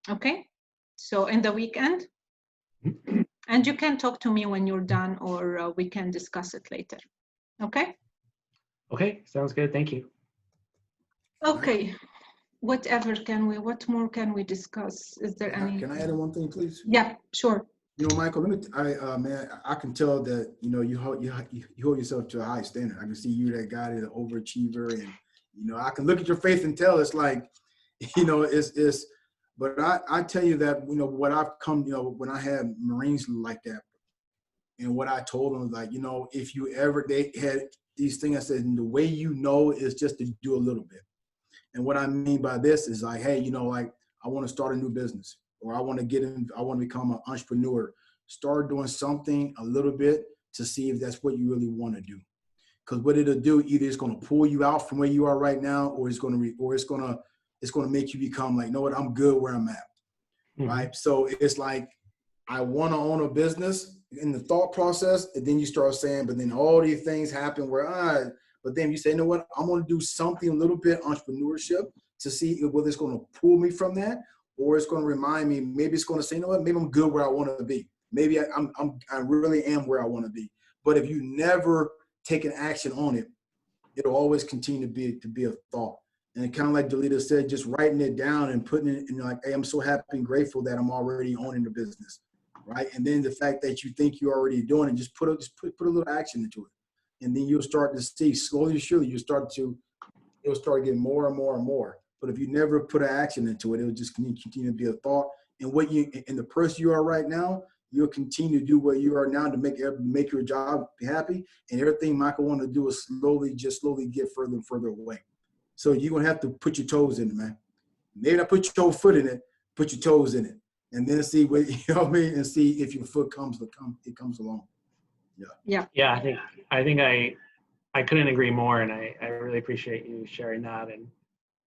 Okay, so in the weekend, and you can talk to me when you're done, or we can discuss it later. Okay? Okay, sounds good. Thank you. Okay, what more can we discuss? Is there any? Can I add one thing, please? Yeah, sure. Michael, man, I can tell that, you hold yourself to a high standard. I can see you, that guy, that overachiever, and, I can look at your face and tell it's like, but I tell you that, what I've come, when I had Marines like that, and what I told them was like, if you ever, they had these things, I said, and the way is just to do a little bit. And what I mean by this is like, hey, like I want to start a new business, or I want to become an entrepreneur. Start doing something a little bit to see if that's what you really want to do. Because what it'll do, either it's going to pull you out from where you are right now, or it's going to make you become like, what, I'm good where I'm at. Mm-hmm. Right. So it's like, I want to own a business in the thought process. And then you start saying, but then all these things happen where but then you say, what, I'm going to do something a little bit entrepreneurship to see whether it's going to pull me from that, or it's going to remind me, maybe it's going to say, what, maybe I'm good where I want to be. Maybe I really am where I want to be. But if you never take an action on it, it'll always continue to be a thought. And kind of like Delita said, just writing it down and putting it in, like, hey, I'm so happy and grateful that I'm already owning the business, right? And then the fact that you think you're already doing it, just put a little action into it. And then you'll start to see, slowly or surely, it'll start getting more and more and more. But if you never put an action into it, it'll just continue to be a thought. And the person you are right now, you'll continue to do what you are now to make your job happy. And everything Michael want to do is slowly get further and further away. So you're going to have to put your toes in it, man. Maybe not put your foot in it, put your toes in it. And then see what, you know what I mean? And see if your foot comes along. Yeah. Yeah, I think I couldn't agree more, and I really appreciate you sharing that. And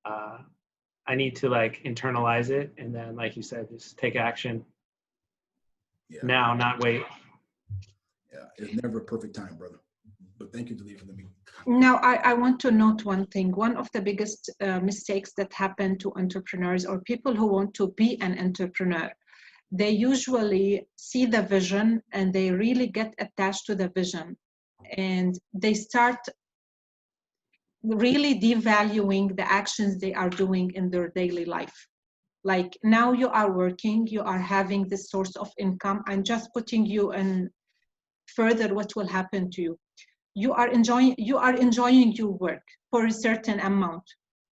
I need to like internalize it, and then, like you said, just take action now, not wait. Yeah, it's never a perfect time, brother. But thank you, Delia, for the meeting. Now, I want to note one thing. One of the biggest mistakes that happen to entrepreneurs or people who want to be an entrepreneur, they usually see the vision and they really get attached to the vision. And they start really devaluing the actions they are doing in their daily life. Like, now you are working, you are having this source of income. I'm just putting you in further what will happen to you. You are enjoying your work for a certain amount,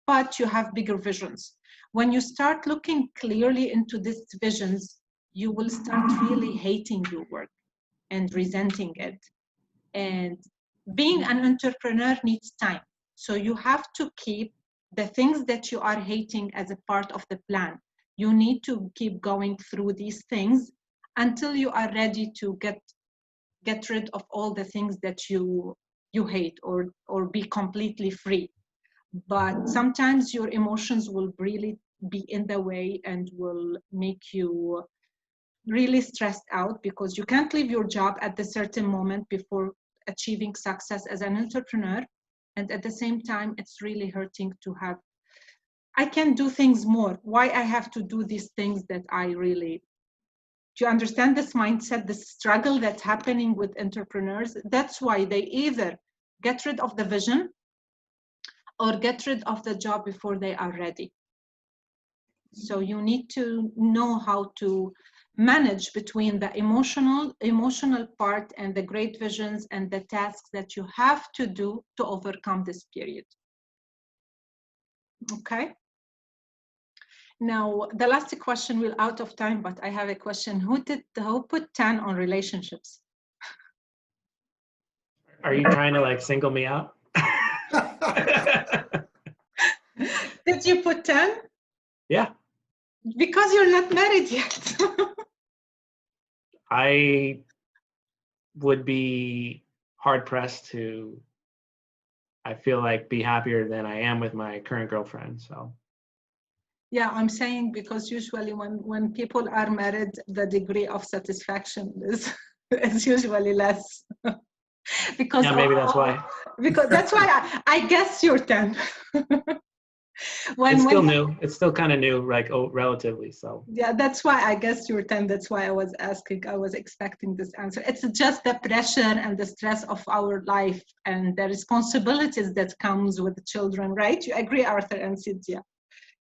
but you have bigger visions. When you start looking clearly into these visions, you will start really hating your work and resenting it. And being an entrepreneur needs time. So you have to keep the things that you are hating as a part of the plan. You need to keep going through these things until you are ready to get rid of all the things that you hate, or be completely free. But sometimes your emotions will really be in the way and will make you really stressed out, because you can't leave your job at the certain moment before achieving success as an entrepreneur. And at the same time, it's really hurting to have, I can do things more. Why I have to do these things that I really, do you understand this mindset, this struggle that's happening with entrepreneurs? That's why they either get rid of the vision or get rid of the job before they are ready. So you need to know how to manage between the emotional part and the great visions and the tasks that you have to do to overcome this period. Okay. Now, the last question, we're out of time, but I have a question. Who put 10 on relationships? Are you trying to like single me out? Did you put 10? Yeah. Because you're not married yet. I would be hard pressed to, I feel like, be happier than I am with my current girlfriend. So yeah, I'm saying because usually when people are married, the degree of satisfaction is usually less. Because yeah, maybe that's why. Because that's why I guess you're 10. It's still new. It's still kind of new, like, relatively. So yeah, that's why I guess you're 10. That's why I was asking. I was expecting this answer. It's just the pressure and the stress of our life and the responsibilities that comes with the children, right? You agree, Arthur and Cynthia?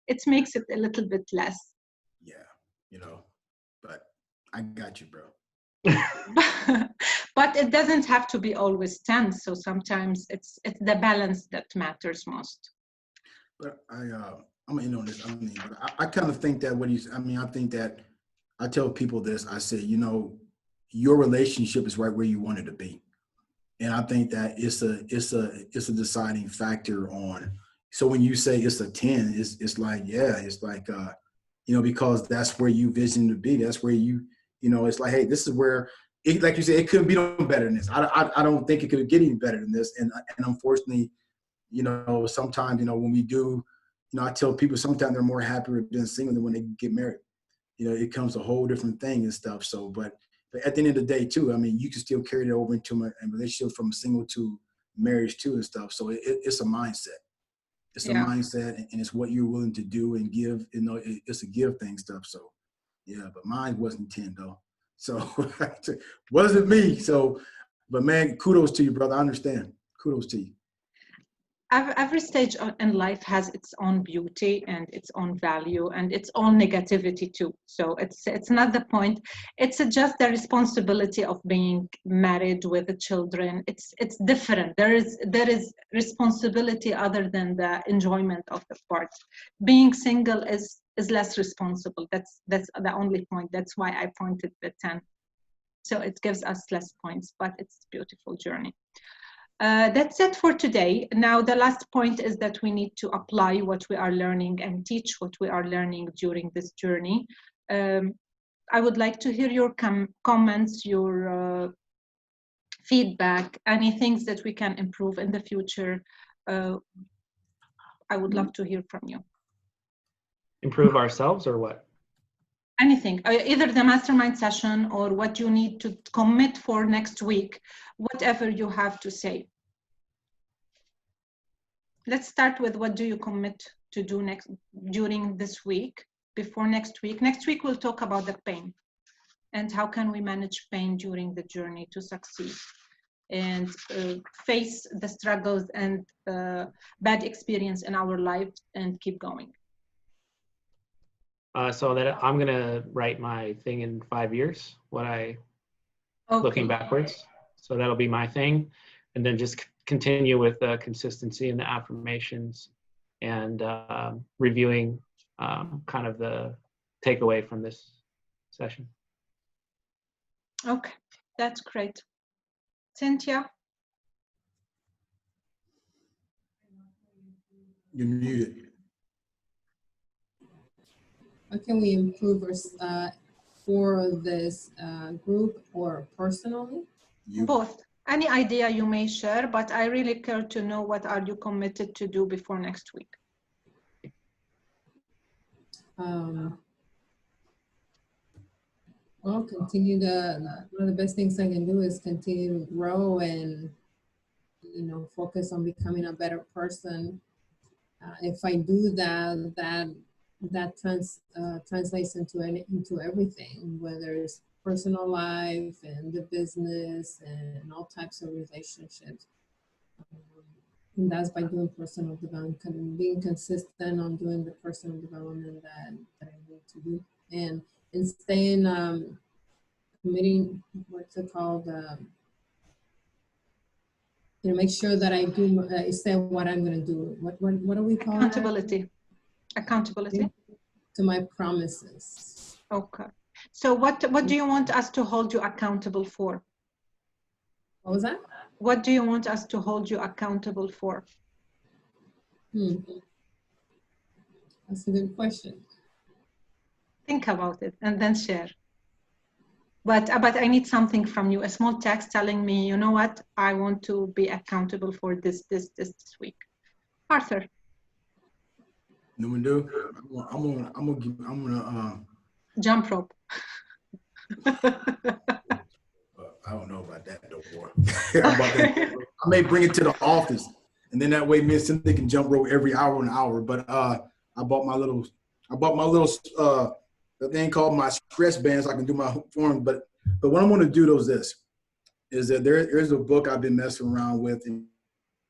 It makes it a little bit less. Yeah, but I got you, bro. But it doesn't have to be always 10. So sometimes it's the balance that matters most. But I'm gonna end on this. But I kind of think that I think that I tell people this. I say, your relationship is right where you want it to be, and I think that it's a deciding factor on. So when you say it's a 10, it's like because that's where you vision to be. That's where it's like, hey, this is where. Like you said, it couldn't be no better than this. I don't think it could get any better than this. And unfortunately, sometimes, when we do, I tell people sometimes they're more happier being single than when they get married. It comes a whole different thing and stuff. So, but at the end of the day too, you can still carry that over into a relationship from single to marriage too and stuff. So it's a mindset. It's a mindset, and it's what you're willing to do and give. It's a give thing stuff. So, yeah, but mine wasn't 10 though. So wasn't me. So, but man, kudos to you, brother. I understand. Kudos to you. Every stage in life has its own beauty and its own value and its own negativity too. So it's not the point. It's just the responsibility of being married with the children. It's different. There is responsibility other than the enjoyment of the part. Being single is less responsible. That's the only point. That's why I pointed the 10. So it gives us less points, but it's a beautiful journey. That's it for today. Now, the last point is that we need to apply what we are learning and teach what we are learning during this journey. I would like to hear your comments, your feedback, any things that we can improve in the future. I would love to hear from you. Improve ourselves or what? Anything, either the mastermind session or what you need to commit for next week, whatever you have to say. Let's start with what do you commit to do next during this week, before next week. Next week we'll talk about the pain and how can we manage pain during the journey to succeed and face the struggles and bad experience in our life and keep going. So that I'm gonna write my thing in 5 years, looking backwards. So that'll be my thing, and then just continue with the consistency and the affirmations, and reviewing kind of the takeaway from this session. Okay, that's great. Cynthia? You're muted. How can we improve for this group or personally? Both. Any idea you may share, but I really care to know what are you committed to do before next week. Well, continue one of the best things I can do is continue to grow and, focus on becoming a better person. If I do that translates into everything, whether it's personal life and the business and all types of relationships. And that's by doing personal development, being consistent on doing the personal development that I need to do, and staying committing, what's it called? Make sure that I do say what I'm going to do. What do we call accountability? That? Accountability to my promises. Okay. So what do you want us to hold you accountable for? What was that? What do you want us to hold you accountable for? That's a good question. Think about it and then share. But I need something from you, a small text telling me, you know what, I want to be accountable for this week. Arthur. No one do. I'm gonna jump rope. I don't know about that no more. I may bring it to the office, and then that way me and Cynthia can jump rope every hour and hour. But I bought my little the thing called my stress band so I can do my form. But what I'm gonna do is that there's a book I've been messing around with, and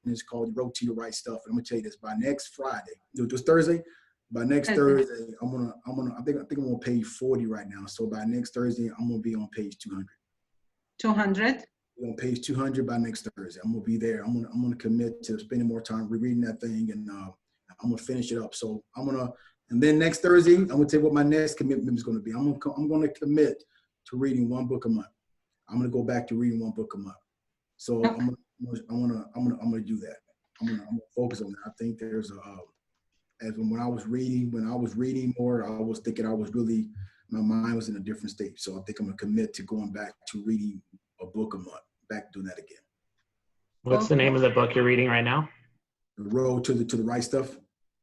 it's called Road to Your Right Stuff. And I'm gonna tell you this: by next Friday, this Thursday, by next Thursday, I think I'm on page 40 right now. So by next Thursday, I'm gonna be on page 200. 200? On page 200 by next Thursday. I'm gonna be there. I'm gonna commit to spending more time rereading that thing, and I'm gonna finish it up. So and then next Thursday, I'm gonna tell you what my next commitment is gonna be. I'm gonna commit to reading one book a month. I'm gonna go back to reading one book a month. So okay. I'm gonna do that. I'm gonna focus on that. I think there's when I was reading more, I was thinking my mind was in a different state. So I think I'm gonna commit to going back to reading a book a month, back doing that again. What's the name of the book you're reading right now? The Road to the Right Stuff.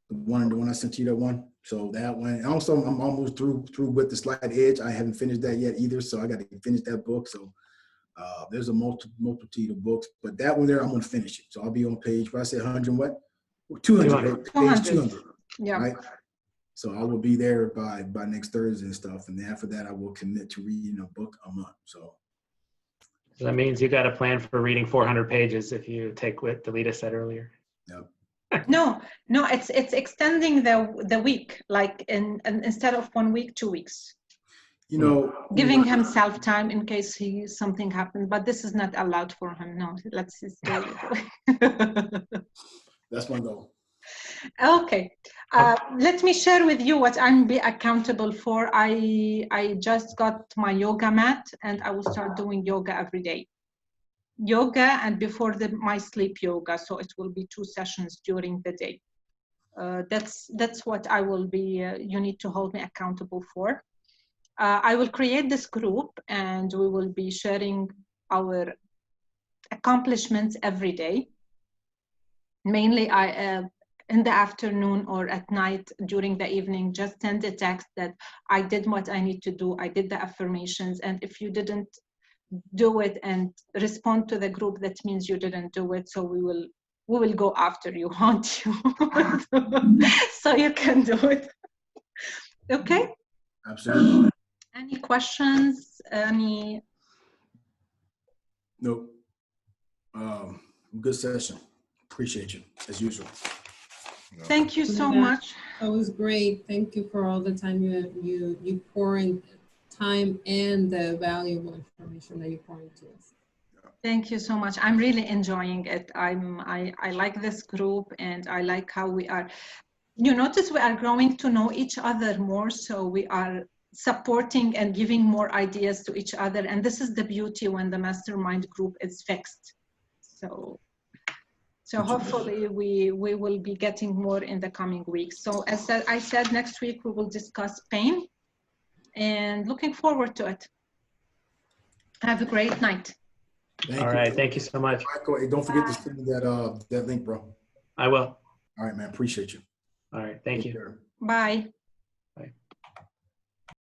The one I sent you, that one. So that one. And also, I'm almost through with The Slight Edge. I haven't finished that yet either. So I got to finish that book. So there's a multitude of books, but that one there, I'm going to finish it. So I'll be on page, what I said, 100 what? 200. Page 200. Yeah. Right? So I will be there by next Thursday and stuff. And then after that, I will commit to reading a book a month. So that means you got a plan for reading 400 pages if you take what Delita said earlier. Yep. No, it's extending the week, like instead of 1 week, 2 weeks. Giving himself time in case something happened, but this is not allowed for him. No, let's just do it. That's my goal. Okay. Let me share with you what I'm be accountable for. I just got my yoga mat and I will start doing yoga every day. Yoga and before my sleep yoga. So it will be 2 sessions during the day. That's what I will be, you need to hold me accountable for. I will create this group and we will be sharing our accomplishments every day. Mainly in the afternoon or at night during the evening, just send a text that I did what I need to do. I did the affirmations. And if you didn't do it and respond to the group, that means you didn't do it. So we will go after you, haunt you. So you can do it. Okay? Absolutely. Any questions? Any? Nope. Good session. Appreciate you as usual. Thank you so much. That was great. Thank you for all the time you pour in time and the valuable information that you pour into us. Thank you so much. I'm really enjoying it. I like this group and I like how we are. You notice we are growing to know each other more, so we are supporting and giving more ideas to each other. And this is the beauty when the mastermind group is fixed. So hopefully we will be getting more in the coming weeks. So as I said, next week we will discuss pain and looking forward to it. Have a great night. All right. Thank you so much. Michael, hey, don't forget to send me that link, bro. I will. All right, man. Appreciate you. All right. Thank you. Take care. Bye.